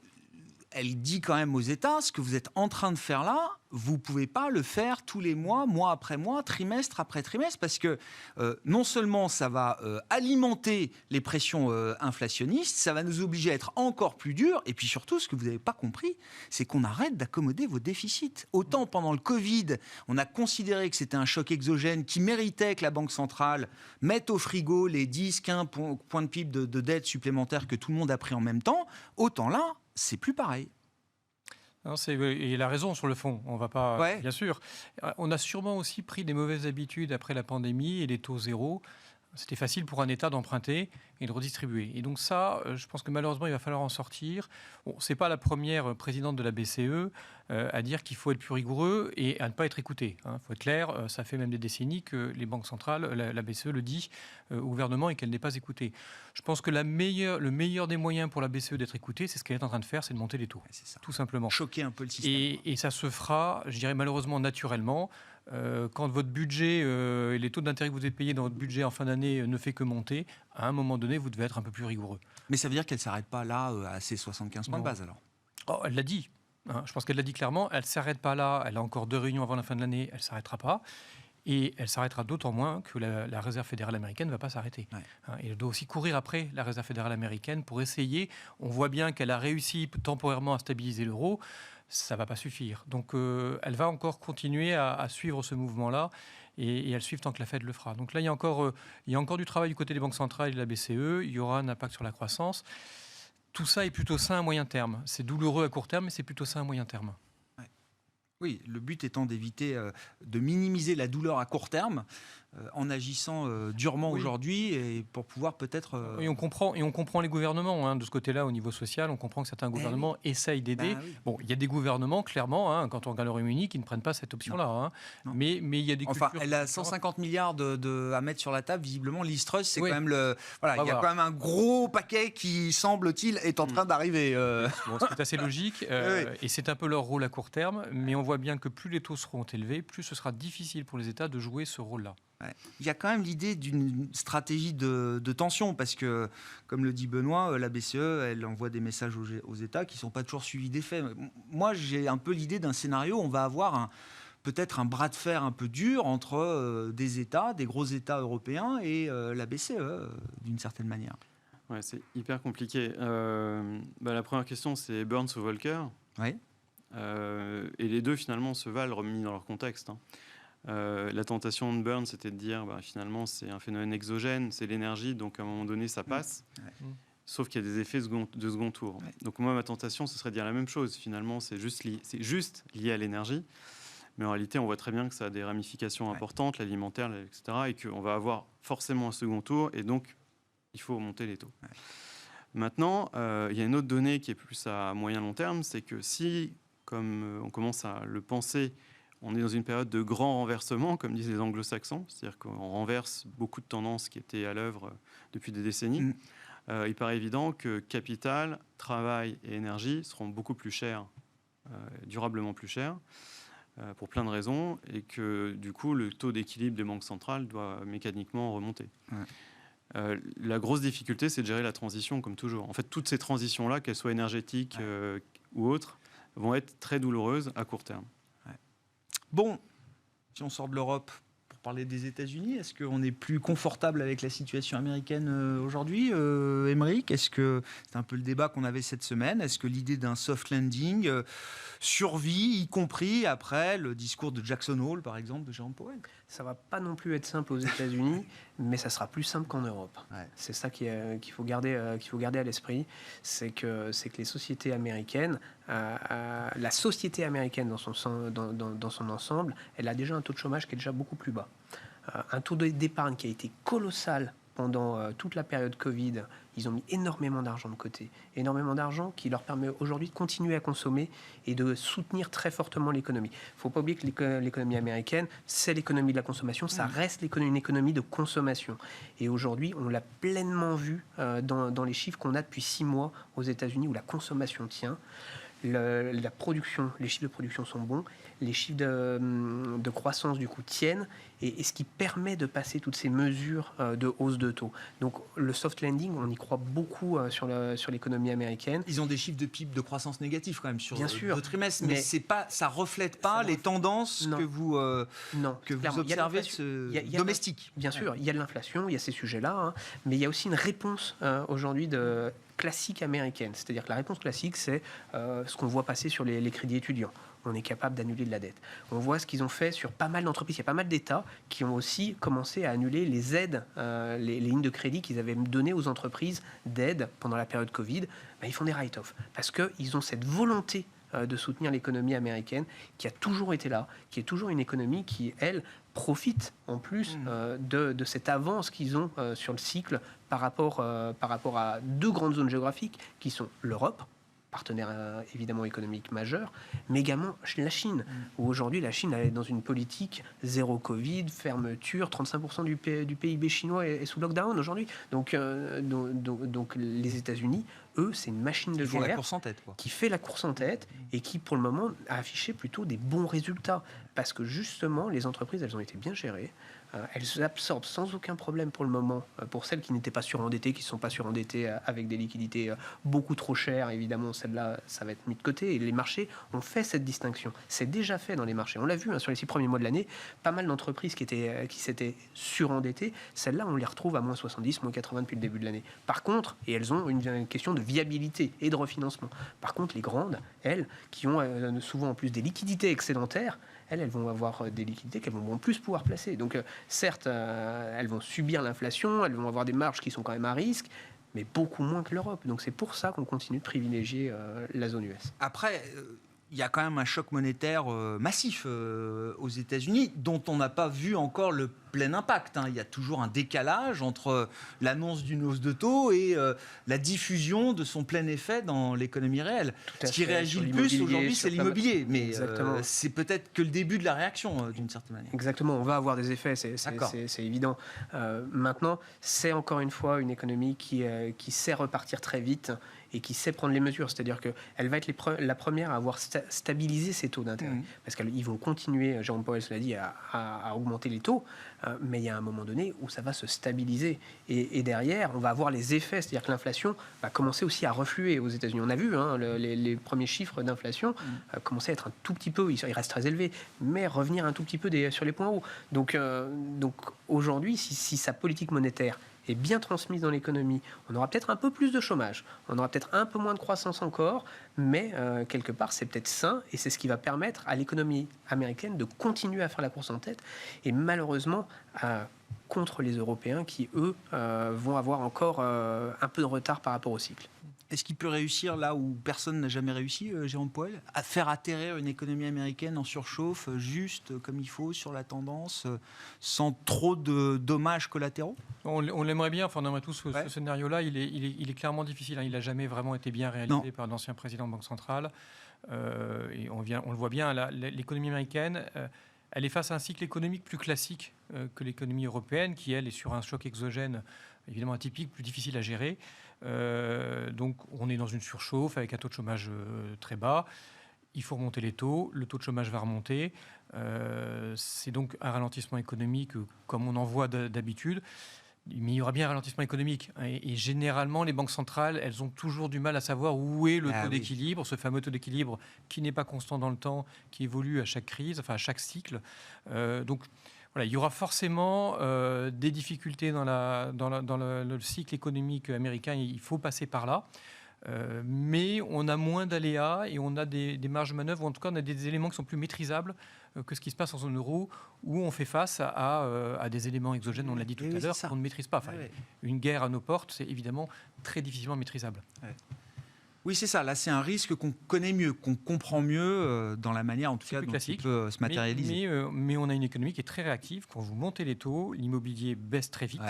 [SPEAKER 2] elle dit quand même aux États, ce que vous êtes en train de faire là, vous ne pouvez pas le faire tous les mois, mois après mois, trimestre après trimestre, parce que non seulement ça va alimenter les pressions inflationnistes, ça va nous obliger à être encore plus durs, et puis surtout, ce que vous n'avez pas compris, c'est qu'on arrête d'accommoder vos déficits. Autant pendant le Covid, on a considéré que c'était un choc exogène qui méritait que la Banque centrale mette au frigo les 10-15 points de PIB de dette supplémentaires que tout le monde a pris en même temps, autant là, c'est plus pareil.
[SPEAKER 5] Non, et il a raison sur le fond, on va pas, bien sûr. On a sûrement aussi pris des mauvaises habitudes après la pandémie et les taux zéro. C'était facile pour un État d'emprunter et de redistribuer. Et donc ça, je pense que malheureusement, il va falloir en sortir. Bon, ce n'est pas la première présidente de la BCE à dire qu'il faut être plus rigoureux et à ne pas être écouté. Il faut être clair, ça fait même des décennies que les banques centrales, la BCE le dit au gouvernement et qu'elle n'est pas écoutée. Je pense que le meilleur des moyens pour la BCE d'être écoutée, c'est ce qu'elle est en train de faire, c'est de monter les taux. C'est ça. Tout simplement.
[SPEAKER 2] Choquer un peu le système.
[SPEAKER 5] Et ça se fera, je dirais malheureusement, naturellement. Quand votre budget et les taux d'intérêt que vous avez payés dans votre budget en fin d'année ne fait que monter, à un moment donné, vous devez être un peu plus rigoureux.
[SPEAKER 2] Mais ça veut dire qu'elle ne s'arrête pas là à ses 75 points de base alors?
[SPEAKER 5] Elle l'a dit. Je pense qu'elle l'a dit clairement. Elle ne s'arrête pas là. Elle a encore 2 réunions avant la fin de l'année. Elle ne s'arrêtera pas. Et elle s'arrêtera d'autant moins que la Réserve fédérale américaine ne va pas s'arrêter. Et elle doit aussi courir après la Réserve fédérale américaine pour essayer. On voit bien qu'elle a réussi temporairement à stabiliser l'euro. ça ne va pas suffire. Donc, elle va encore continuer à suivre ce mouvement-là et à le suivre tant que la Fed le fera. Donc là, il y a encore du travail du côté des banques centrales et de la BCE. Il y aura un impact sur la croissance. Tout ça est plutôt sain à moyen terme. C'est douloureux à court terme, mais c'est plutôt sain à moyen terme.
[SPEAKER 2] Oui, le but étant d'éviter de minimiser la douleur à court terme en agissant durement aujourd'hui et pour pouvoir peut-être...
[SPEAKER 5] Et on comprend les gouvernements de ce côté-là au niveau social. On comprend que certains gouvernements essayent d'aider.
[SPEAKER 2] Oui.
[SPEAKER 5] Bon, il y a des gouvernements, clairement, quand on regarde le Royaume-Uni, qui ne prennent pas cette option-là.
[SPEAKER 2] Non.
[SPEAKER 5] Mais il y a des cultures...
[SPEAKER 2] Enfin, elle a 150 milliards à mettre sur la table. Visiblement, Liz Truss, c'est quand même le... Voilà, il y a
[SPEAKER 5] voir.
[SPEAKER 2] quand même un gros paquet qui, semble-t-il, est en train d'arriver.
[SPEAKER 5] Bon, c'est assez logique. Et c'est un peu leur rôle à court terme. Mais on voit bien que plus les taux seront élevés, plus ce sera difficile pour les États de jouer ce rôle-là.
[SPEAKER 2] Ouais. Il y a quand même l'idée d'une stratégie de tension, parce que, comme le dit Benoît, la BCE, elle envoie des messages aux États qui ne sont pas toujours suivis des faits. Moi, j'ai un peu l'idée d'un scénario où on va avoir peut-être un bras de fer un peu dur entre des États, des gros États européens et la BCE, d'une certaine manière.
[SPEAKER 4] Ouais, c'est hyper compliqué. La première question, c'est Burns ou Volcker.
[SPEAKER 2] Oui.
[SPEAKER 4] Et les deux, finalement, se valent remis dans leur contexte. La tentation de Burns, c'était de dire, finalement, c'est un phénomène exogène, c'est l'énergie, donc à un moment donné, ça passe.
[SPEAKER 2] Ouais.
[SPEAKER 4] Sauf qu'il y a des effets de second tour.
[SPEAKER 2] Ouais.
[SPEAKER 4] Donc moi, ma tentation, ce serait de dire la même chose. Finalement, c'est juste lié à l'énergie. Mais en réalité, on voit très bien que ça a des ramifications importantes, l'alimentaire, etc. Et qu'on va avoir forcément un second tour. Et donc, il faut monter les taux.
[SPEAKER 2] Ouais.
[SPEAKER 4] Maintenant, il y a une autre donnée qui est plus à moyen-long terme, c'est que si, comme on commence à le penser, on est dans une période de grand renversement, comme disent les anglo-saxons, c'est-à-dire qu'on renverse beaucoup de tendances qui étaient à l'œuvre depuis des décennies. Il paraît évident que capital, travail et énergie seront beaucoup plus chers, durablement plus chers, pour plein de raisons, et que du coup, le taux d'équilibre des banques centrales doit mécaniquement remonter. Ouais. La grosse difficulté, c'est de gérer la transition, comme toujours. En fait, toutes ces transitions-là, qu'elles soient énergétiques ou autres, vont être très douloureuses à court terme.
[SPEAKER 2] Bon, si on sort de l'Europe pour parler des États-Unis, est-ce qu'on est plus confortable avec la situation américaine aujourd'hui, Émeric ? Est-ce que c'est un peu le débat qu'on avait cette semaine ? Est-ce que l'idée d'un soft landing survit, y compris après le discours de Jackson Hole, par exemple, de Jérôme Powell ?
[SPEAKER 6] Ça va pas non plus être simple aux États-Unis, mais ça sera plus simple qu'en Europe.
[SPEAKER 2] Ouais.
[SPEAKER 6] C'est ça qu'il faut garder à l'esprit, c'est que les sociétés américaines, la société américaine dans son ensemble, elle a déjà un taux de chômage qui est déjà beaucoup plus bas. Un taux d'épargne qui a été colossal pendant toute la période Covid. Ils ont mis énormément d'argent de côté, énormément d'argent qui leur permet aujourd'hui de continuer à consommer et de soutenir très fortement l'économie. Il ne faut pas oublier que l'économie américaine, c'est l'économie de la consommation, ça reste une économie de consommation. Et aujourd'hui, on l'a pleinement vu dans les chiffres qu'on a depuis 6 mois aux États-Unis où la consommation tient. La production, les chiffres de production sont bons, les chiffres de croissance du coup tiennent, et ce qui permet de passer toutes ces mesures de hausse de taux. Donc le soft landing, on y croit beaucoup sur l'économie américaine.
[SPEAKER 2] Ils ont des chiffres de PIB de croissance négative quand même sur
[SPEAKER 6] Bien sûr,
[SPEAKER 2] deux trimestres, mais ça reflète pas les tendances que vous observez domestiques.
[SPEAKER 6] Bien sûr, il y a de l'inflation, il y a ces sujets-là, mais il y a aussi une réponse aujourd'hui classique américaine. C'est-à-dire que la réponse classique, c'est ce qu'on voit passer sur les crédits étudiants. On est capable d'annuler de la dette. On voit ce qu'ils ont fait sur pas mal d'entreprises. Il y a pas mal d'États qui ont aussi commencé à annuler les aides, les lignes de crédit qu'ils avaient données aux entreprises d'aide pendant la période Covid. Ils font des write-off parce qu'ils ont cette volonté de soutenir l'économie américaine qui a toujours été là, qui est toujours une économie qui, elle, profite en plus de cette avance qu'ils ont sur le cycle par rapport à 2 grandes zones géographiques qui sont l'Europe, partenaire évidemment économique majeur, mais également la Chine, où aujourd'hui la Chine est dans une politique zéro Covid, fermeture, 35% du PIB chinois est sous lockdown aujourd'hui. Donc les États-Unis, eux, c'est une machine de guerre
[SPEAKER 2] la course en tête, quoi.
[SPEAKER 6] Qui fait la course en tête et qui, pour le moment, a affiché plutôt des bons résultats. Parce que justement, les entreprises, elles ont été bien gérées. Elles absorbent sans aucun problème pour le moment, pour celles qui n'étaient pas surendettées, qui ne sont pas surendettées avec des liquidités beaucoup trop chères. Évidemment, celles-là, ça va être mis de côté. Et les marchés ont fait cette distinction. C'est déjà fait dans les marchés. On l'a vu sur les 6 premiers mois de l'année, pas mal d'entreprises qui s'étaient surendettées. Celles-là, on les retrouve à moins 70, moins 80 depuis le début de l'année. Par contre, et elles ont une question de viabilité et de refinancement. Par contre, les grandes, elles, qui ont souvent en plus des liquidités excédentaires, elles vont avoir des liquidités qu'elles vont plus pouvoir placer. Donc, certes, elles vont subir l'inflation, elles vont avoir des marges qui sont quand même à risque, mais beaucoup moins que l'Europe. Donc, c'est pour ça qu'on continue de privilégier la zone US.
[SPEAKER 2] Après, il y a quand même un choc monétaire massif aux États-Unis, dont on n'a pas vu encore le plein impact. Il y a toujours un décalage entre l'annonce d'une hausse de taux et la diffusion de son plein effet dans l'économie réelle. Ce qui réagit le plus aujourd'hui, c'est l'immobilier. Mais c'est peut-être que le début de la réaction, d'une certaine manière.
[SPEAKER 6] Exactement, on va avoir des effets, c'est évident. Maintenant, c'est encore une fois une économie qui sait repartir très vite et qui sait prendre les mesures. C'est-à-dire qu'elle va être la première à avoir stabilisé ses taux d'intérêt. Parce qu'ils vont continuer, Jérôme Powell l'a dit, à augmenter les taux. Mais il y a un moment donné où ça va se stabiliser. Et derrière, on va avoir les effets. C'est-à-dire que l'inflation va commencer aussi à refluer aux États-Unis. On a vu les premiers chiffres d'inflation commencer à être un tout petit peu, ils restent très élevés, mais revenir un tout petit peu sur les points hauts. Donc aujourd'hui, si sa politique monétaire est bien transmise dans l'économie, on aura peut-être un peu plus de chômage, on aura peut-être un peu moins de croissance encore, mais quelque part c'est peut-être sain et c'est ce qui va permettre à l'économie américaine de continuer à faire la course en tête et malheureusement contre les Européens qui eux vont avoir encore un peu de retard par rapport au cycle.
[SPEAKER 2] Est-ce qu'il peut réussir là où personne n'a jamais réussi, Jérôme Powell, à faire atterrir une économie américaine en surchauffe, juste comme il faut, sur la tendance, sans trop de dommages collatéraux ?
[SPEAKER 5] On l'aimerait bien, on aimerait tous ce scénario-là. Il est clairement difficile. Il n'a jamais vraiment été bien réalisé par d'anciens présidents de banque centrale. Et on le voit bien, l'économie américaine, elle est face à un cycle économique plus classique que l'économie européenne, qui, elle, est sur un choc exogène évidemment atypique, plus difficile à gérer. Donc on est dans une surchauffe avec un taux de chômage très bas. Il faut remonter les taux, le taux de chômage va remonter. C'est donc un ralentissement économique comme on en voit d'habitude. Mais il y aura bien un ralentissement économique. Et généralement, les banques centrales, elles ont toujours du mal à savoir où est le taux d'équilibre, ce fameux taux d'équilibre qui n'est pas constant dans le temps, qui évolue à chaque crise, à chaque cycle. Donc, voilà, il y aura forcément des difficultés dans le cycle économique américain. Il faut passer par là. Mais on a moins d'aléas et on a des marges de manœuvre, ou en tout cas on a des éléments qui sont plus maîtrisables que ce qui se passe en zone euro, où on fait face à des éléments exogènes, on l'a dit tout à l'heure, qu'on ne maîtrise pas. Une guerre à nos portes, c'est évidemment très difficilement maîtrisable.
[SPEAKER 2] Oui, c'est ça. Là, c'est un risque qu'on connaît mieux, qu'on comprend mieux dans la manière, en tout cas, dont il peut se matérialiser.
[SPEAKER 5] Mais on a une économie qui est très réactive. Quand vous montez les taux, l'immobilier baisse très vite.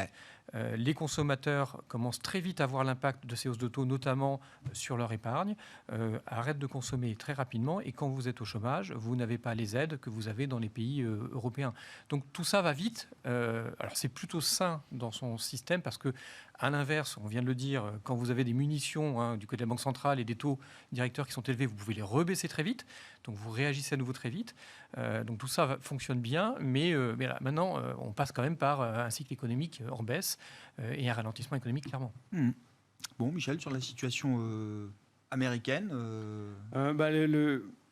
[SPEAKER 5] Les consommateurs commencent très vite à voir l'impact de ces hausses de taux, notamment sur leur épargne, arrêtent de consommer très rapidement. Et quand vous êtes au chômage, vous n'avez pas les aides que vous avez dans les pays européens. Donc tout ça va vite. Alors c'est plutôt sain dans son système parce que, à l'inverse, on vient de le dire, quand vous avez des munitions du côté de la Banque centrale et des taux directeurs qui sont élevés, vous pouvez les rebaisser très vite. Donc vous réagissez à nouveau très vite. Donc tout ça fonctionne bien. Mais là, maintenant, on passe quand même par un cycle économique en baisse et un ralentissement économique, clairement.
[SPEAKER 2] Bon, Michel, sur la situation américaine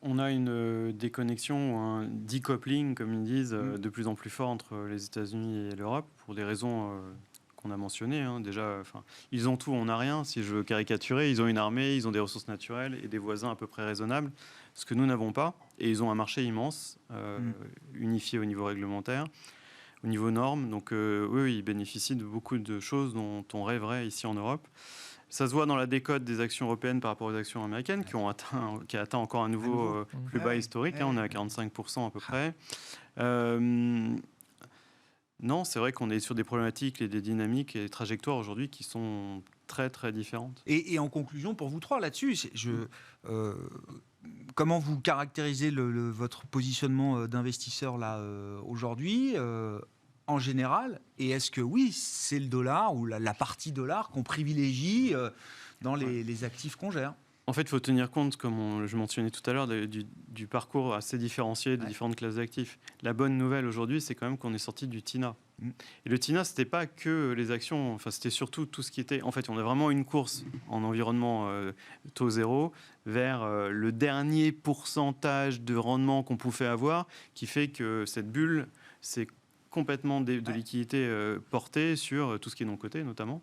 [SPEAKER 4] on a une déconnexion, un decoupling, comme ils disent, de plus en plus fort entre les États-Unis et l'Europe, pour des raisons qu'on a mentionnées. Déjà, ils ont tout, on n'a rien, si je veux caricaturer. Ils ont une armée, ils ont des ressources naturelles et des voisins à peu près raisonnables, ce que nous n'avons pas. Et ils ont un marché immense, unifié au niveau réglementaire, au niveau normes. Donc eux, ils bénéficient de beaucoup de choses dont on rêverait ici en Europe. Ça se voit dans la décote des actions européennes par rapport aux actions américaines qui a atteint encore un nouveau plus bas historique. On est à 45% à peu près. Non, c'est vrai qu'on est sur des problématiques et des dynamiques et des trajectoires aujourd'hui qui sont très très différentes.
[SPEAKER 2] Et en conclusion, pour vous trois là-dessus, comment vous caractérisez votre positionnement d'investisseur là aujourd'hui en général, et est-ce que oui, c'est le dollar ou la partie dollar qu'on privilégie dans les actifs qu'on gère ?
[SPEAKER 4] En fait, il faut tenir compte, comme je mentionnais tout à l'heure, du parcours assez différencié des différentes classes d'actifs. La bonne nouvelle aujourd'hui, c'est quand même qu'on est sorti du TINA. Et le TINA, c'était pas que les actions, c'était surtout tout ce qui était... En fait, on a vraiment une course en environnement taux zéro vers le dernier pourcentage de rendement qu'on pouvait avoir, qui fait que cette bulle, c'est complètement de liquidité portée sur tout ce qui est non coté, notamment.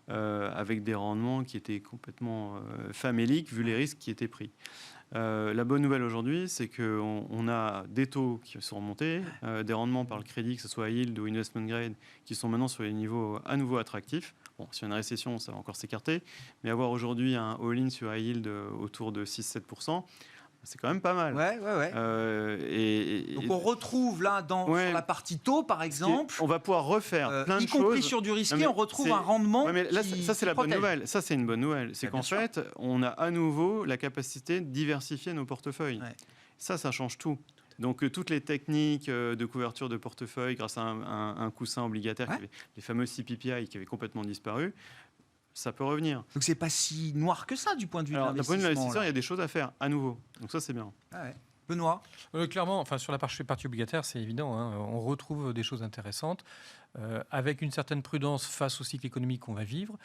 [SPEAKER 4] avec des rendements qui étaient complètement faméliques vu les risques qui étaient pris. La bonne nouvelle aujourd'hui, c'est qu'on a des taux qui sont remontés, des rendements par le crédit, que ce soit yield ou investment grade, qui sont maintenant sur des niveaux à nouveau attractifs. Bon, s'il y a une récession, ça va encore s'écarter, mais avoir aujourd'hui un all-in sur high yield autour de 6-7%, c'est quand même pas mal.
[SPEAKER 2] Ouais. Donc on retrouve là sur la partie taux, par exemple,
[SPEAKER 4] on va pouvoir refaire plein de choses.
[SPEAKER 2] Y compris sur du risqué, on retrouve un rendement.
[SPEAKER 4] Mais là, ça c'est la bonne nouvelle. Ça c'est une bonne nouvelle. C'est qu'en fait, on a à nouveau la capacité de diversifier nos portefeuilles. Ouais. Ça change tout. Donc toutes les techniques de couverture de portefeuille grâce à un coussin obligataire, les fameux CPPI qui avaient complètement disparu, ça peut revenir.
[SPEAKER 2] Donc c'est pas si noir que ça du point de vue de l'investissement.
[SPEAKER 4] Du point de vue de l'investisseur, il y a des choses à faire à nouveau. Donc ça c'est bien.
[SPEAKER 2] Benoît,
[SPEAKER 5] clairement, sur la partie obligataire, c'est évident. On retrouve des choses intéressantes avec une certaine prudence face au cycle économique qu'on va vivre.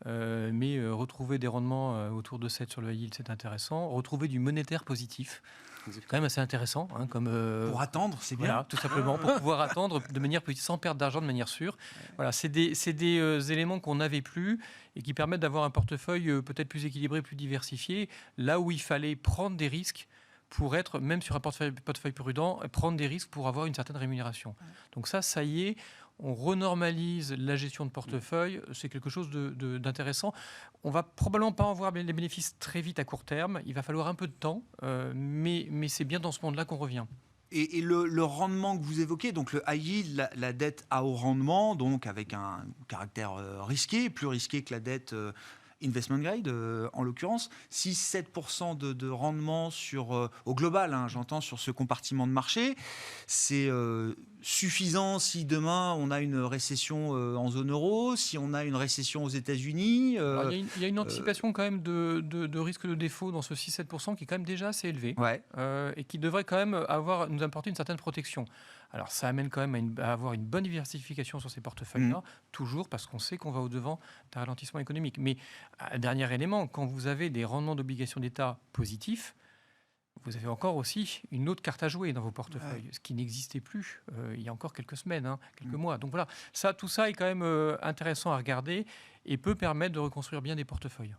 [SPEAKER 5] Mais retrouver des rendements autour de 7 sur le high yield, c'est intéressant. Retrouver du monétaire positif, c'est quand même assez intéressant.
[SPEAKER 2] Pour attendre, c'est bien.
[SPEAKER 5] Voilà, tout simplement, pour pouvoir attendre de manière positive, sans perdre d'argent de manière sûre. Voilà, c'est des éléments qu'on n'avait plus et qui permettent d'avoir un portefeuille peut-être plus équilibré, plus diversifié, là où il fallait prendre des risques pour être, même sur un portefeuille prudent, prendre des risques pour avoir une certaine rémunération. Donc ça y est, on renormalise la gestion de portefeuille, c'est quelque chose d'intéressant. On va probablement pas en voir les bénéfices très vite à court terme, il va falloir un peu de temps, mais c'est bien dans ce monde-là qu'on revient.
[SPEAKER 2] Et le rendement que vous évoquez, donc le high yield, la dette à haut rendement, donc avec un caractère risqué, plus risqué que la dette investment grade, en l'occurrence, 6-7% de rendement au global, j'entends, sur ce compartiment de marché. C'est suffisant si demain on a une récession en zone euro, si on a une récession aux États-Unis.
[SPEAKER 5] Il y a une anticipation quand même de risque de défaut dans ce 6-7% qui est quand même déjà assez élevé et qui devrait quand même nous apporter une certaine protection. Alors ça amène quand même à avoir une bonne diversification sur ces portefeuilles-là, toujours parce qu'on sait qu'on va au-devant d'un ralentissement économique. Mais dernier élément, quand vous avez des rendements d'obligations d'État positifs, vous avez encore aussi une autre carte à jouer dans vos portefeuilles, ce qui n'existait plus il y a encore quelques semaines, quelques mois. Donc voilà, tout ça est quand même intéressant à regarder et peut permettre de reconstruire bien des portefeuilles.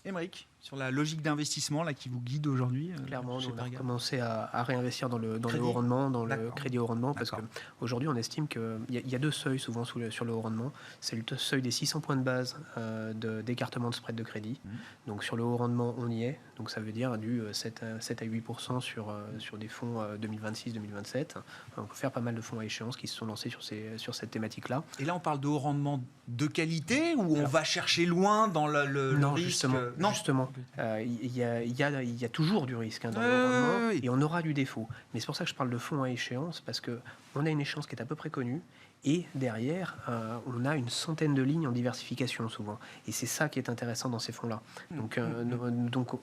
[SPEAKER 2] Émeric, sur la logique d'investissement qui vous guide aujourd'hui.
[SPEAKER 6] Clairement, on a commencé à réinvestir dans le haut rendement, dans le crédit haut rendement, parce qu'aujourd'hui, on estime qu'il y a deux seuils souvent sur le haut rendement. C'est le seuil des 600 points de base d'écartement de spread de crédit. Donc sur le haut rendement, on y est. Donc ça veut dire du 7 à 8% sur des fonds 2026-2027. On peut faire pas mal de fonds à échéance qui se sont lancés sur cette thématique-là.
[SPEAKER 2] Et là, on parle de haut rendement de qualité ou on va chercher loin dans le risque?
[SPEAKER 6] Non, justement. Il y a toujours du risque dans le haut rendement et on aura du défaut. Mais c'est pour ça que je parle de fonds à échéance, parce qu'on a une échéance qui est à peu près connue. Et derrière, on a une centaine de lignes en diversification souvent. Et c'est ça qui est intéressant dans ces fonds-là. Donc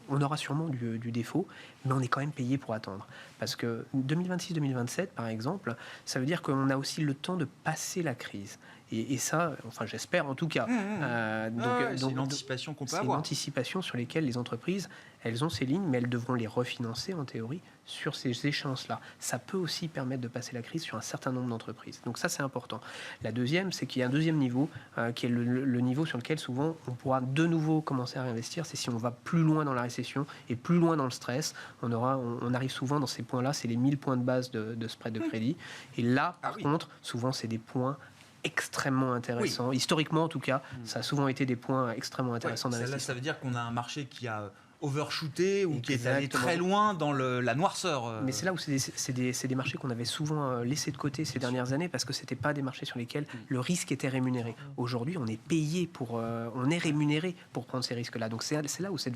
[SPEAKER 6] on aura sûrement du défaut, mais on est quand même payé pour attendre. Parce que 2026-2027, par exemple, ça veut dire qu'on a aussi le temps de passer la crise. Et ça, enfin j'espère en tout cas.
[SPEAKER 2] C'est une anticipation qu'on peut avoir.
[SPEAKER 6] C'est une anticipation sur lesquelles les entreprises, elles ont ces lignes, mais elles devront les refinancer en théorie sur ces échéances-là. Ça peut aussi permettre de passer la crise sur un certain nombre d'entreprises. Donc ça, c'est important. La deuxième, c'est qu'il y a un deuxième niveau, qui est le niveau sur lequel souvent on pourra de nouveau commencer à réinvestir. C'est si on va plus loin dans la récession et plus loin dans le stress. On arrive souvent dans ces points-là, c'est les 1000 points de base de spread de crédit. Et là, par contre, souvent, c'est des points extrêmement intéressants. Historiquement, en tout cas, ça a souvent été des points extrêmement intéressants d'investissement.
[SPEAKER 2] Ça veut dire qu'on a un marché qui a overshooté ou qui est allé très loin dans la noirceur.
[SPEAKER 6] Mais c'est là où c'est des marchés qu'on avait souvent laissés de côté ces dernières années parce que c'était pas des marchés sur lesquels le risque était rémunéré. Aujourd'hui, on est payé on est rémunéré pour prendre ces risques-là. Donc c'est là où c'est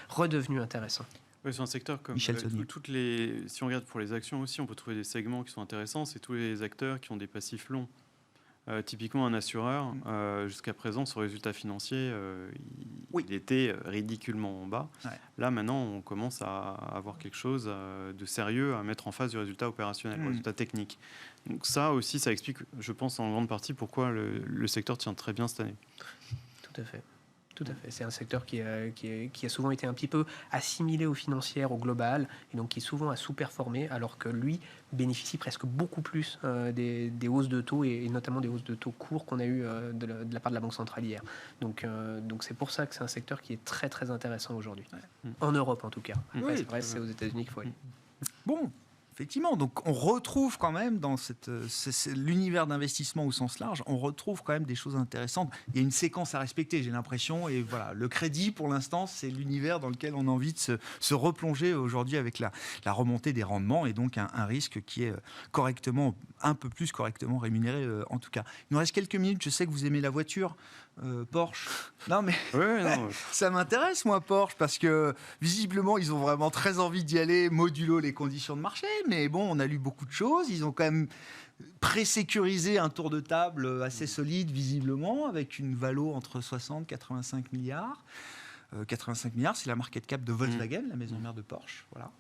[SPEAKER 6] redevenu intéressant.
[SPEAKER 4] Oui, c'est un secteur comme si on regarde pour les actions aussi, on peut trouver des segments qui sont intéressants. C'est tous les acteurs qui ont des passifs longs. Typiquement, un assureur, jusqu'à présent, son résultat financier, il était ridiculement en bas. Là, maintenant, on commence à avoir quelque chose de sérieux à mettre en face du résultat opérationnel, du résultat technique. Donc ça aussi, ça explique, je pense, en grande partie pourquoi le secteur tient très bien cette année.
[SPEAKER 6] Tout à fait. Tout à fait. C'est un secteur qui a souvent été un petit peu assimilé aux financières, au global, et donc qui souvent a sous-performé, alors que lui bénéficie presque beaucoup plus des hausses de taux, et notamment des hausses de taux courts qu'on a eues de la part de la Banque centrale hier. Donc c'est pour ça que c'est un secteur qui est très très intéressant aujourd'hui. En Europe en tout cas. Après, c'est vrai, c'est aux États-Unis qu'il faut aller.
[SPEAKER 2] Bon, effectivement, donc on retrouve quand même dans l'univers d'investissement au sens large, on retrouve quand même des choses intéressantes. Il y a une séquence à respecter, j'ai l'impression, et voilà, le crédit pour l'instant, c'est l'univers dans lequel on a envie de se replonger aujourd'hui avec la remontée des rendements et donc un risque qui est un peu plus correctement rémunéré en tout cas. Il nous reste quelques minutes, je sais que vous aimez la voiture. Porsche. Non, mais ça m'intéresse, moi, Porsche, parce que visiblement, ils ont vraiment très envie d'y aller, modulo les conditions de marché. Mais bon, on a lu beaucoup de choses. Ils ont quand même pré-sécurisé un tour de table assez solide, visiblement, avec une valo entre 60 et 85 milliards. 85 milliards, c'est la market cap de Volkswagen, la maison mère de Porsche. Voilà.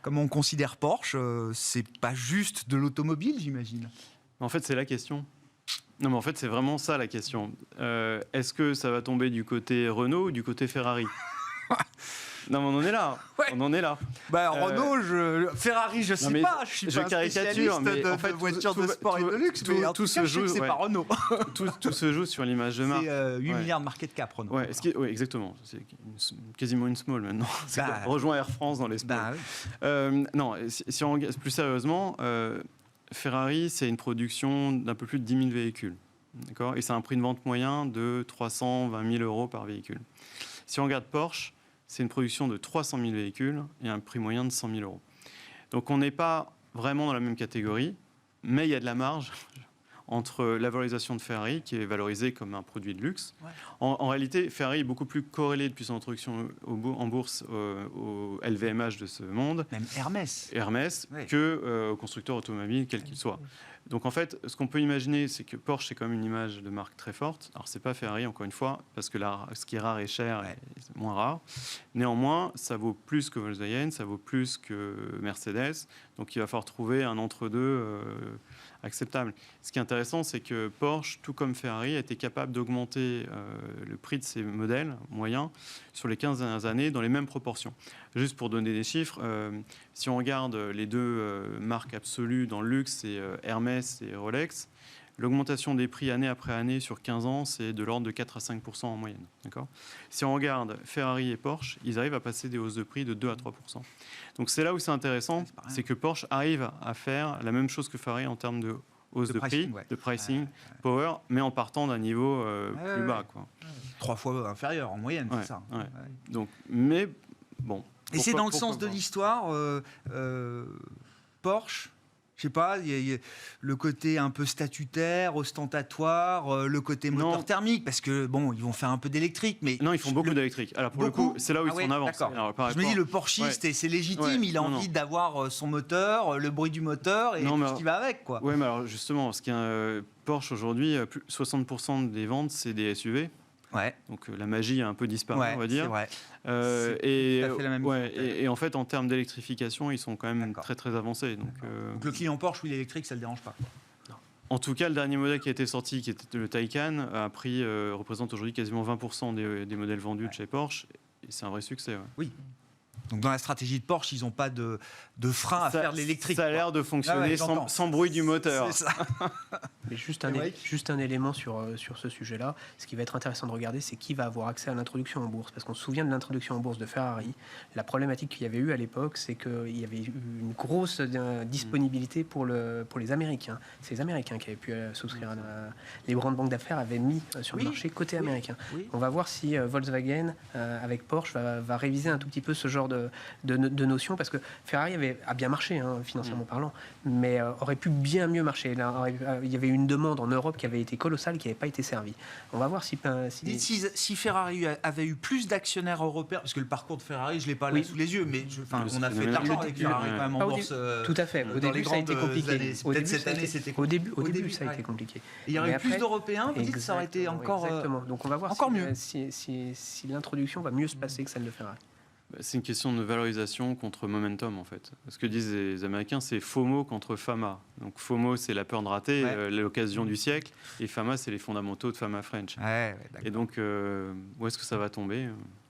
[SPEAKER 2] Comment on considère Porsche, c'est pas juste de l'automobile, j'imagine.
[SPEAKER 4] En fait, c'est la question. Non, mais en fait, c'est vraiment ça la question. Est-ce que ça va tomber du côté Renault ou du côté Ferrari? Non, mais on en est là.
[SPEAKER 2] Ouais.
[SPEAKER 4] On en est là.
[SPEAKER 2] Renault, Ferrari, je sais pas. Je suis pas un spécialiste de voitures de sport et de luxe, mais en tout cas, je sais que c'est pas Renault.
[SPEAKER 4] Tout se joue sur l'image de marque.
[SPEAKER 2] C'est 8 milliards de market cap, Renault.
[SPEAKER 4] Oui, exactement. C'est quasiment une small maintenant. Rejoint Air France dans les small. Non, si on regarde plus sérieusement... Ferrari, c'est une production d'un peu plus de 10 000 véhicules. D'accord ? Et c'est un prix de vente moyen de 320 000 euros par véhicule. Si on regarde Porsche, c'est une production de 300 000 véhicules et un prix moyen de 100 000 euros. Donc on n'est pas vraiment dans la même catégorie, mais il y a de la marge entre la valorisation de Ferrari, qui est valorisée comme un produit de luxe. Ouais. En réalité, Ferrari est beaucoup plus corrélé depuis son introduction en bourse au LVMH de ce monde.
[SPEAKER 2] Même Hermès.
[SPEAKER 4] Ouais. Que aux constructeurs automobiles, quels qu'ils soient. Donc en fait, ce qu'on peut imaginer, c'est que Porsche, c'est comme une image de marque très forte. Alors c'est pas Ferrari, encore une fois, parce que ce qui est rare est cher, et c'est moins rare. Néanmoins, ça vaut plus que Volkswagen, ça vaut plus que Mercedes. Donc il va falloir trouver un entre-deux acceptable. Ce qui est intéressant, c'est que Porsche, tout comme Ferrari, a été capable d'augmenter le prix de ses modèles moyens sur les 15 dernières années dans les mêmes proportions. Juste pour donner des chiffres, si on regarde les deux marques absolues dans le luxe, c'est Hermès et Rolex, l'augmentation des prix année après année sur 15 ans, c'est de l'ordre de 4 à 5% en moyenne. D'accord ? Si on regarde Ferrari et Porsche, ils arrivent à passer des hausses de prix de 2 à 3%. Donc c'est là où c'est intéressant, c'est que Porsche arrive à faire la même chose que Ferrari en termes de hausse de prix, de pricing, power, mais en partant d'un niveau plus bas. Quoi.
[SPEAKER 2] 3 fois inférieur en moyenne, c'est ça.
[SPEAKER 4] Ouais. Donc, mais bon.
[SPEAKER 2] Et c'est dans le sens de l'histoire, Porsche. Je sais pas, il y a le côté un peu statutaire, ostentatoire, le côté moteur thermique, parce que bon, ils vont faire un peu d'électrique, mais
[SPEAKER 4] non, ils font beaucoup d'électrique. Alors pour le coup, c'est là où ils sont en avance.
[SPEAKER 2] Je me dis, le Porschiste, c'est légitime, il a envie d'avoir son moteur, le bruit du moteur et tout ce qui va avec, quoi.
[SPEAKER 4] Oui, mais alors justement, ce qui est Porsche aujourd'hui, 60% des ventes, c'est des SUV.
[SPEAKER 2] Ouais.
[SPEAKER 4] Donc la magie a un peu disparu, on va dire.
[SPEAKER 2] C'est vrai.
[SPEAKER 4] Et en fait, en termes d'électrification, ils sont quand même très très avancés. Donc
[SPEAKER 2] le client Porsche, oui, l'électrique, ça le dérange pas.
[SPEAKER 4] Non. En tout cas, le dernier modèle qui a été sorti, qui était le Taycan, représente aujourd'hui quasiment 20% des modèles vendus de chez Porsche. Et c'est un vrai succès. Ouais.
[SPEAKER 2] Oui. Donc dans la stratégie de Porsche, ils n'ont pas de frein à faire de l'électrique.
[SPEAKER 4] Ça a l'air de fonctionner sans bruit du moteur.
[SPEAKER 2] C'est ça.
[SPEAKER 6] Mais juste un élément sur ce sujet-là. Ce qui va être intéressant de regarder, c'est qui va avoir accès à l'introduction en bourse. Parce qu'on se souvient de l'introduction en bourse de Ferrari. La problématique qu'il y avait eu à l'époque, c'est qu'il y avait eu une grosse disponibilité pour les Américains. C'est les Américains qui avaient pu souscrire. Les grandes banques d'affaires avaient mis sur le marché côté américain. Oui. On va voir si Volkswagen, avec Porsche, va réviser un tout petit peu ce genre de notions, parce que Ferrari a bien marché, financièrement parlant, mais aurait pu bien mieux marcher. Il y avait une demande en Europe qui avait été colossale, qui n'avait pas été servie. On va voir si
[SPEAKER 2] Ferrari avait eu plus d'actionnaires européens, parce que le parcours de Ferrari, je ne l'ai pas là sous les yeux, mais on a fait de l'argent avec Ferrari quand même en bourse.
[SPEAKER 6] Tout à fait. Au début, ça a été compliqué.
[SPEAKER 2] Peut-être cette année, c'était compliqué.
[SPEAKER 6] Au début, ça a été compliqué.
[SPEAKER 2] Il y aurait eu plus d'Européens, vous dites que ça aurait été encore
[SPEAKER 6] Exactement. Donc on va voir
[SPEAKER 2] encore mieux.
[SPEAKER 6] Si l'introduction va mieux se passer que celle de Ferrari.
[SPEAKER 4] C'est une question de valorisation contre momentum, en fait. Ce que disent les Américains, c'est FOMO contre FAMA. Donc FOMO, c'est la peur de rater, l'occasion du siècle, et FAMA, c'est les fondamentaux de FAMA French. Et donc, où est-ce que ça va tomber ?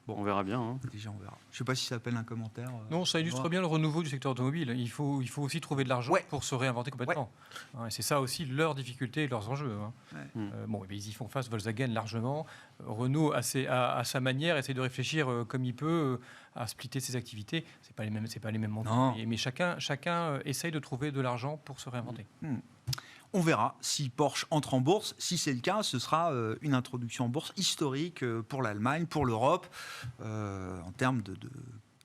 [SPEAKER 4] On verra bien. Hein.
[SPEAKER 2] Déjà, on verra. Je ne sais pas si ça appelle un commentaire.
[SPEAKER 5] Non, ça illustre bien le renouveau du secteur automobile. Il faut aussi trouver de l'argent pour se réinventer complètement. Ouais. Et c'est ça aussi leur difficulté et leurs enjeux. Hein. Ils y font face, Volkswagen largement. Renault, à sa manière, essaie de réfléchir comme il peut à splitter ses activités. C'est pas les mêmes montants. Mais chacun essaye de trouver de l'argent pour se réinventer.
[SPEAKER 2] On verra si Porsche entre en bourse. Si c'est le cas, ce sera une introduction en bourse historique pour l'Allemagne, pour l'Europe, en termes de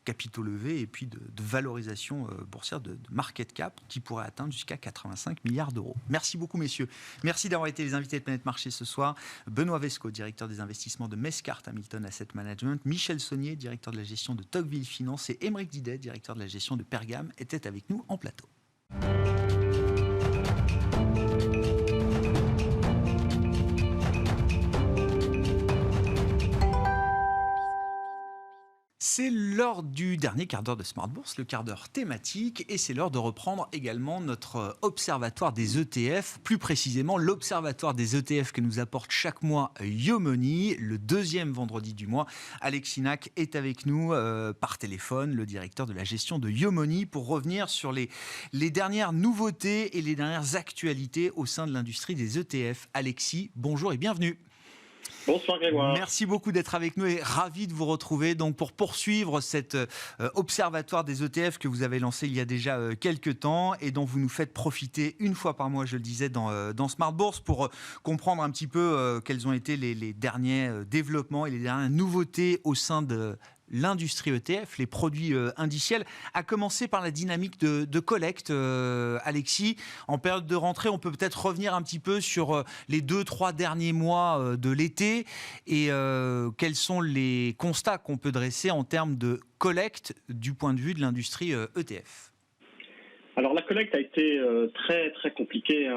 [SPEAKER 2] capitaux levés et puis de valorisation boursière de market cap qui pourrait atteindre jusqu'à 85 milliards d'euros. Merci beaucoup, messieurs. Merci d'avoir été les invités de Planète Marché ce soir. Benoît Vesco, directeur des investissements de Mescart Hamilton Asset Management, Michel Saunier, directeur de la gestion de Tocqueville Finance, et Aymeric Didet, directeur de la gestion de Pergame, étaient avec nous en plateau. C'est l'heure du dernier quart d'heure de Smart Bourse, le quart d'heure thématique, et c'est l'heure de reprendre également notre observatoire des ETF, plus précisément l'observatoire des ETF que nous apporte chaque mois Yomoni, le deuxième vendredi du mois. Alexis Nac est avec nous par téléphone, le directeur de la gestion de Yomoni, pour revenir sur les dernières nouveautés et les dernières actualités au sein de l'industrie des ETF. Alexis, bonjour et bienvenue.
[SPEAKER 7] Bonsoir Grégoire.
[SPEAKER 2] Merci beaucoup d'être avec nous et ravi de vous retrouver donc pour poursuivre cet observatoire des ETF que vous avez lancé il y a déjà quelques temps et dont vous nous faites profiter une fois par mois, je le disais, dans Smart Bourse pour comprendre un petit peu quels ont été les derniers développements et les dernières nouveautés au sein de l'industrie ETF, les produits indiciels, à commencer par la dynamique de collecte. Alexis, en période de rentrée, on peut peut-être revenir un petit peu sur les 2-3 derniers mois de l'été et quels sont les constats qu'on peut dresser en termes de collecte du point de vue de l'industrie ETF.
[SPEAKER 7] Alors la collecte a été très très compliquée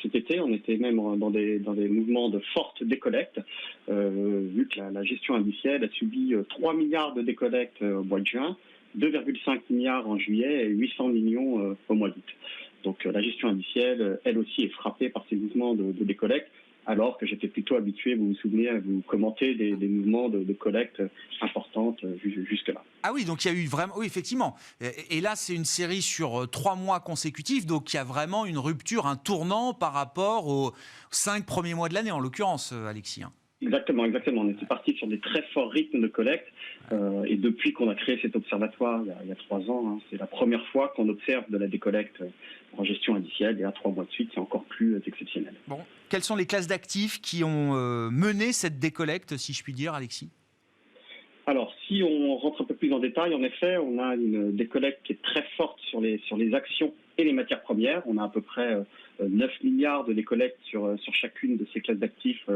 [SPEAKER 7] cet été. On était même dans des mouvements de forte décollecte, vu que la gestion indicielle a subi 3 milliards de décollecte au mois de juin, 2,5 milliards en juillet et 800 millions au mois d'août. Donc la gestion indicielle, elle aussi, est frappée par ces mouvements de décollecte, alors que j'étais plutôt habitué, vous vous souvenez, à vous commenter des mouvements de collecte importantes jusque-là.
[SPEAKER 2] Ah oui, donc il y a eu vraiment... Oui, effectivement. Et là, c'est une série sur 3 mois consécutifs, donc il y a vraiment une rupture, un tournant par rapport aux 5 premiers mois de l'année, en l'occurrence, Alexis.
[SPEAKER 7] Exactement. On était parti sur des très forts rythmes de collecte. Et depuis qu'on a créé cet observatoire, il y a 3 ans, c'est la première fois qu'on observe de la décollecte en gestion indicielle. Et à 3 mois de suite, c'est encore plus exceptionnel.
[SPEAKER 2] Bon. Quelles sont les classes d'actifs qui ont mené cette décollecte, si je puis dire, Alexis ?
[SPEAKER 7] Alors, si on rentre un peu plus en détail, en effet, on a une décollecte qui est très forte sur les actions et les matières premières. On a à peu près 9 milliards de décollecte sur chacune de ces classes d'actifs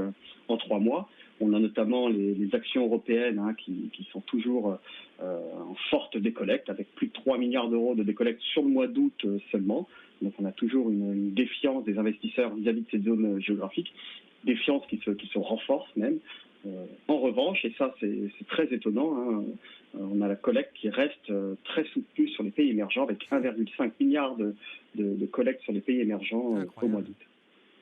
[SPEAKER 7] en 3 mois. On a notamment les actions européennes qui sont toujours en forte décollecte, avec plus de 3 milliards d'euros de décollecte sur le mois d'août seulement. Donc on a toujours une défiance des investisseurs vis-à-vis de ces zones géographiques, défiance qui se renforce même. En revanche, et ça c'est très étonnant, on a la collecte qui reste très soutenue sur les pays émergents, avec 1,5 milliard de collecte sur les pays émergents au mois d'août.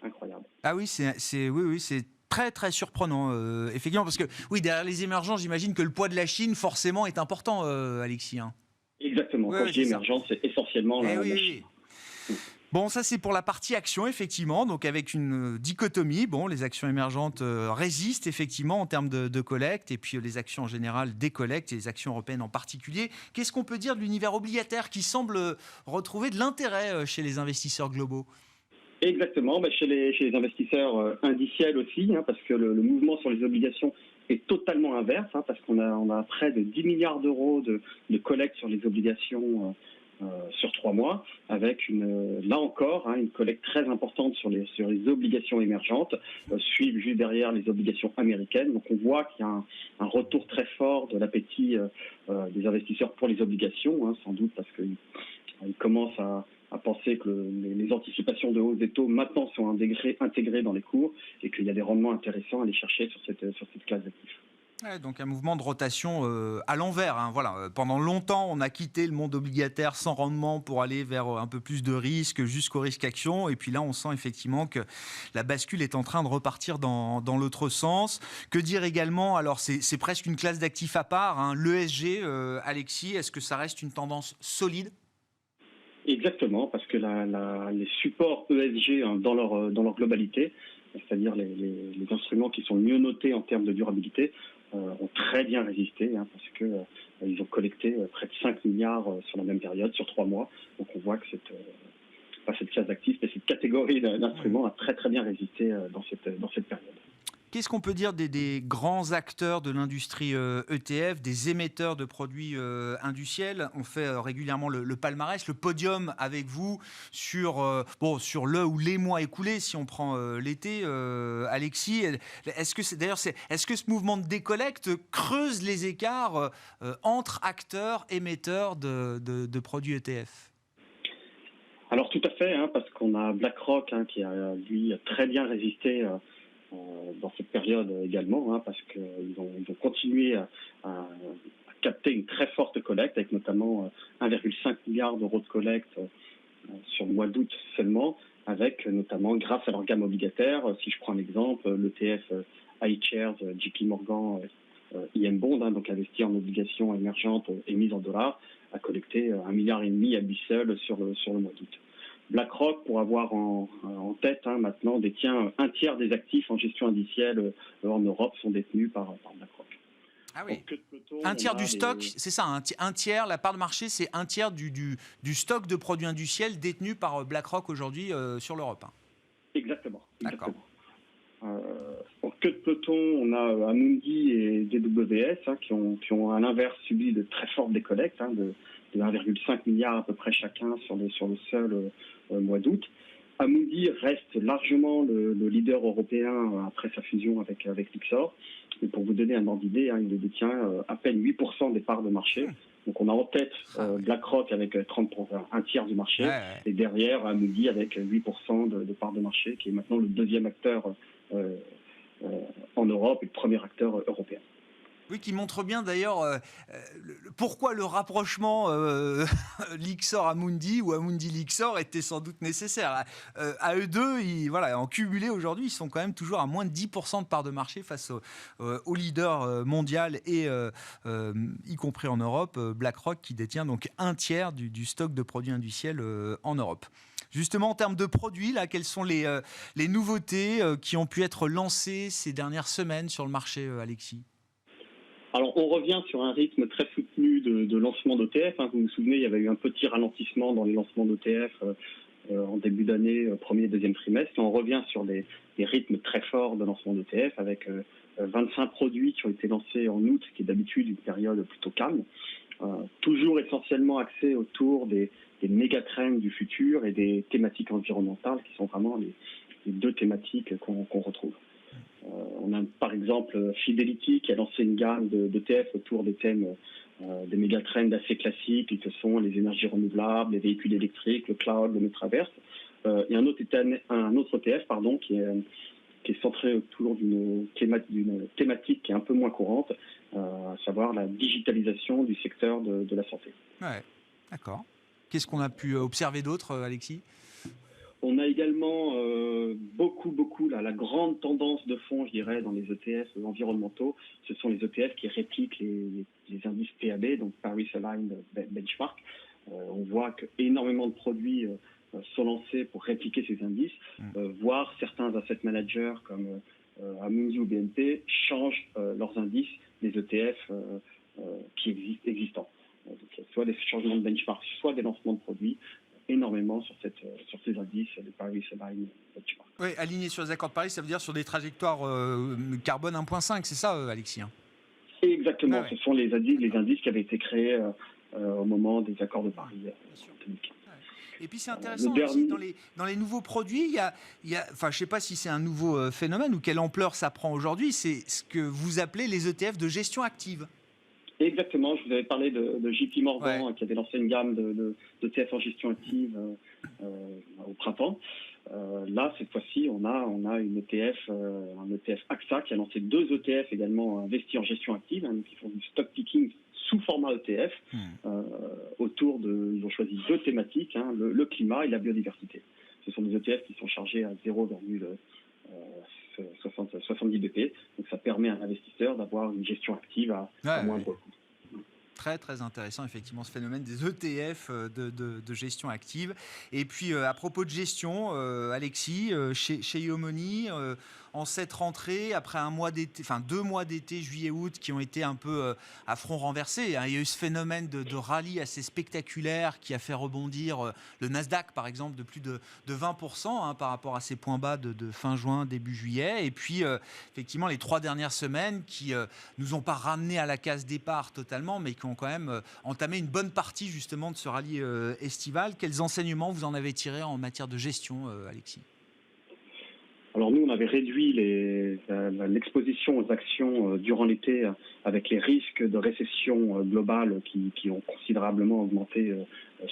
[SPEAKER 7] Incroyable.
[SPEAKER 2] Ah oui, c'est très très surprenant, effectivement, parce que oui, derrière les émergents, j'imagine que le poids de la Chine forcément est important, Alexis.
[SPEAKER 7] Exactement. Quand je dis émergent, c'est essentiellement la Chine.
[SPEAKER 2] Bon, ça c'est pour la partie action, effectivement, donc avec une dichotomie. Bon, les actions émergentes résistent effectivement en termes de collecte, et puis les actions en général décollectent, et les actions européennes en particulier. Qu'est-ce qu'on peut dire de l'univers obligataire qui semble retrouver de l'intérêt chez les investisseurs globaux ?
[SPEAKER 7] Exactement, chez les investisseurs indiciels aussi, parce que le mouvement sur les obligations est totalement inverse, parce qu'on a près de 10 milliards d'euros de collecte sur les obligations sur 3 mois, avec là encore une collecte très importante sur les obligations émergentes, suivent juste derrière les obligations américaines. Donc on voit qu'il y a un retour très fort de l'appétit des investisseurs pour les obligations, sans doute parce qu'ils commencent à penser que les anticipations de hausse des taux maintenant sont intégrées dans les cours et qu'il y a des rendements intéressants à aller chercher sur cette classe d'actifs.
[SPEAKER 2] Ouais, donc un mouvement de rotation à l'envers. Hein, voilà. Pendant longtemps, on a quitté le monde obligataire sans rendement pour aller vers un peu plus de risque jusqu'au risque action. Et puis là, on sent effectivement que la bascule est en train de repartir dans l'autre sens. Que dire également? Alors, c'est presque une classe d'actifs à part. Hein, l'ESG, Alexis, est-ce que ça reste une tendance solide?
[SPEAKER 7] Exactement, parce que les supports ESG hein, dans leur globalité, c'est-à-dire les instruments qui sont mieux notés en termes de durabilité, ont très bien résisté, hein, parce que ils ont collecté près de 5 milliards sur la même période, sur 3 mois. Donc on voit que cette classe d'actifs, mais cette catégorie d'instruments a très très bien résisté dans cette période.
[SPEAKER 2] Qu'est-ce qu'on peut dire des grands acteurs de l'industrie ETF, des émetteurs de produits industriels? On fait régulièrement le palmarès, le podium avec vous sur le ou les mois écoulés, si on prend l'été. Alexis, est-ce que ce mouvement de décollecte creuse les écarts entre acteurs émetteurs de produits ETF?
[SPEAKER 7] Alors tout à fait, hein, parce qu'on a BlackRock hein, qui a lui très bien résisté dans cette période également, hein, parce qu'ils ont continué à capter une très forte collecte, avec notamment 1,5 milliard d'euros de collecte sur le mois d'août seulement, avec notamment, grâce à leur gamme obligataire, si je prends un exemple, l'ETF iShares JP Morgan IM Bond, hein, donc investi en obligations émergentes émises en dollars, a collecté 1,5 milliard à lui seul sur le mois d'août. BlackRock, pour avoir en tête hein, maintenant, détient un tiers des actifs en gestion indicielle en Europe sont détenus par BlackRock.
[SPEAKER 2] Ah oui.
[SPEAKER 7] Donc, peloton,
[SPEAKER 2] un tiers du stock, c'est ça, un tiers, la part de marché, c'est un tiers du stock de produits industriels détenu par BlackRock aujourd'hui sur l'Europe. Hein.
[SPEAKER 7] Exactement.
[SPEAKER 2] D'accord.
[SPEAKER 7] En queue de peloton, on a Amundi et DWS hein, qui ont à l'inverse subi de très fortes décollectes, hein, de 1,5 milliard à peu près chacun sur le seul mois d'août. Amundi reste largement le leader européen après sa fusion avec Lyxor. Et pour vous donner un ordre d'idée, hein, il détient à peine 8% des parts de marché. Donc on a en tête BlackRock avec un tiers du marché, et derrière Amundi avec 8% de parts de marché, qui est maintenant le deuxième acteur en Europe et le premier acteur européen.
[SPEAKER 2] Oui, qui montre bien d'ailleurs pourquoi le rapprochement Lyxor-Amundi ou Amundi-Lyxor était sans doute nécessaire. À eux deux, en cumulé aujourd'hui, ils sont quand même toujours à moins de 10% de part de marché face au leader mondial et y compris en Europe, BlackRock qui détient donc un tiers du stock de produits industriels en Europe. Justement, en termes de produits, là, quelles sont les nouveautés qui ont pu être lancées ces dernières semaines sur le marché, Alexis ?
[SPEAKER 7] Alors, on revient sur un rythme très soutenu de lancement d'ETF. Hein. Vous vous souvenez, il y avait eu un petit ralentissement dans les lancements d'ETF en début d'année, premier et deuxième trimestre. Et on revient sur des rythmes très forts de lancement d'ETF avec 25 produits qui ont été lancés en août, qui est d'habitude une période plutôt calme. Toujours essentiellement axés autour des méga-trends du futur et des thématiques environnementales qui sont vraiment les deux thématiques qu'on retrouve. On a par exemple Fidelity qui a lancé une gamme d'ETF autour des thèmes des méga-trends assez classiques que sont les énergies renouvelables, les véhicules électriques, le cloud, le metaverse. Et un autre ETF qui est centré autour d'une thématique qui est un peu moins courante, à savoir la digitalisation du secteur de la santé.
[SPEAKER 2] Ouais, d'accord. Qu'est-ce qu'on a pu observer d'autre, Alexis ?
[SPEAKER 7] On a également beaucoup la grande tendance de fond, je dirais, dans les ETF environnementaux. Ce sont les ETF qui répliquent les indices PAB, donc Paris Aligned Benchmark. On voit qu'énormément de produits sont lancés pour répliquer ces indices, voire certains asset managers comme Amundi ou BNP changent leurs indices des ETF qui existants. Donc, soit des changements de benchmark, soit des lancements de produits. Énormément sur ces indices de Paris Aligned Benchmark.
[SPEAKER 2] Oui, aligné sur les accords de Paris, ça veut dire sur des trajectoires carbone 1.5, c'est ça, Alexis?
[SPEAKER 7] Exactement, ce sont les indices qui avaient été créés au moment des accords de Paris.
[SPEAKER 2] Et puis c'est intéressant aussi, dans les nouveaux produits, il y a, je ne sais pas si c'est un nouveau phénomène ou quelle ampleur ça prend aujourd'hui, c'est ce que vous appelez les ETF de gestion active.
[SPEAKER 7] Exactement, je vous avais parlé de JP Morgan qui avait lancé une gamme d'ETF en gestion active au printemps. Là, cette fois-ci, on a une ETF, un ETF AXA qui a lancé 2 ETF également investis en gestion active, qui font du stock picking sous format ETF. Ils ont choisi 2 thématiques, le climat et la biodiversité. Ce sont des ETF qui sont chargés à 0,70 BP. Donc ça permet à un investisseur d'avoir une gestion active à moindre coût.
[SPEAKER 2] Très très intéressant effectivement ce phénomène des ETF de gestion active. Et puis à propos de gestion, Alexis, chez Yomoni, en cette rentrée, après 2 mois d'été, juillet-août, qui ont été un peu à front renversé, il y a eu ce phénomène de rallye assez spectaculaire qui a fait rebondir le Nasdaq par exemple de plus de 20% par rapport à ses points bas de fin juin, début juillet. Et puis effectivement les 3 dernières semaines qui nous ont pas ramené à la case départ totalement, mais qui ont quand même entamé une bonne partie justement de ce rallye estival. Quels enseignements vous en avez tirés en matière de gestion, Alexis ?
[SPEAKER 7] Alors nous, on avait réduit l'exposition aux actions durant l'été avec les risques de récession globale qui ont considérablement augmenté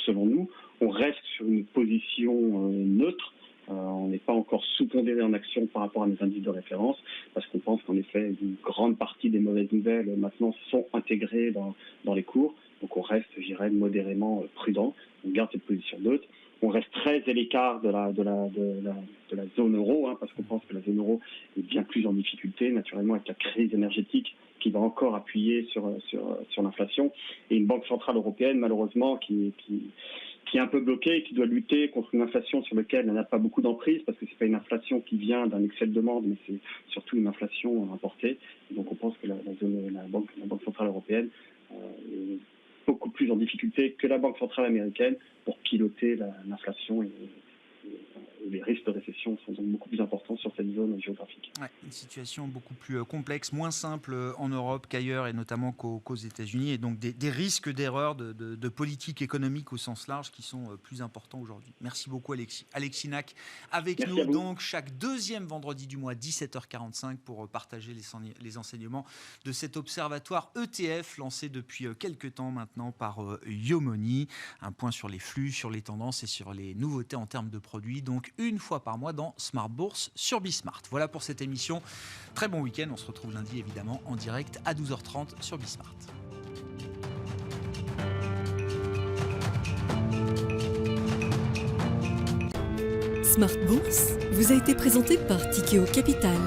[SPEAKER 7] selon nous. On reste sur une position neutre. On n'est pas encore sous-pondéré en action par rapport à nos indices de référence parce qu'on pense qu'en effet, une grande partie des mauvaises nouvelles maintenant sont intégrées dans les cours. Donc on reste, je dirais, modérément prudent. On garde cette position neutre. On reste très à l'écart de la zone euro, parce qu'on pense que la zone euro est bien plus en difficulté, naturellement avec la crise énergétique qui va encore appuyer sur l'inflation. Et une banque centrale européenne, malheureusement, qui est un peu bloquée, qui doit lutter contre une inflation sur laquelle elle n'a pas beaucoup d'emprise, parce que ce n'est pas une inflation qui vient d'un excès de demande, mais c'est surtout une inflation importée. Et donc on pense que la banque centrale européenne est beaucoup plus en difficulté que la Banque centrale américaine pour piloter l'inflation et les risques de récession sont donc beaucoup plus importants sur cette zone géographique.
[SPEAKER 2] Ouais, une situation beaucoup plus complexe, moins simple en Europe qu'ailleurs et notamment qu'aux États-Unis, et donc des risques d'erreur de politique économique au sens large qui sont plus importants aujourd'hui. Merci beaucoup Alexis. Alexis Nac avec
[SPEAKER 7] Merci
[SPEAKER 2] nous donc chaque deuxième vendredi du mois 17h45 pour partager les enseignements de cet observatoire ETF lancé depuis quelques temps maintenant par Yomoni. Un point sur les flux, sur les tendances et sur les nouveautés en termes de produits. Donc une fois par mois dans Smart Bourse sur Bismart. Voilà pour cette émission. Très bon week-end. On se retrouve lundi évidemment en direct à 12h30 sur Bismart.
[SPEAKER 1] Smart Bourse vous a été présenté par Tikeo Capital.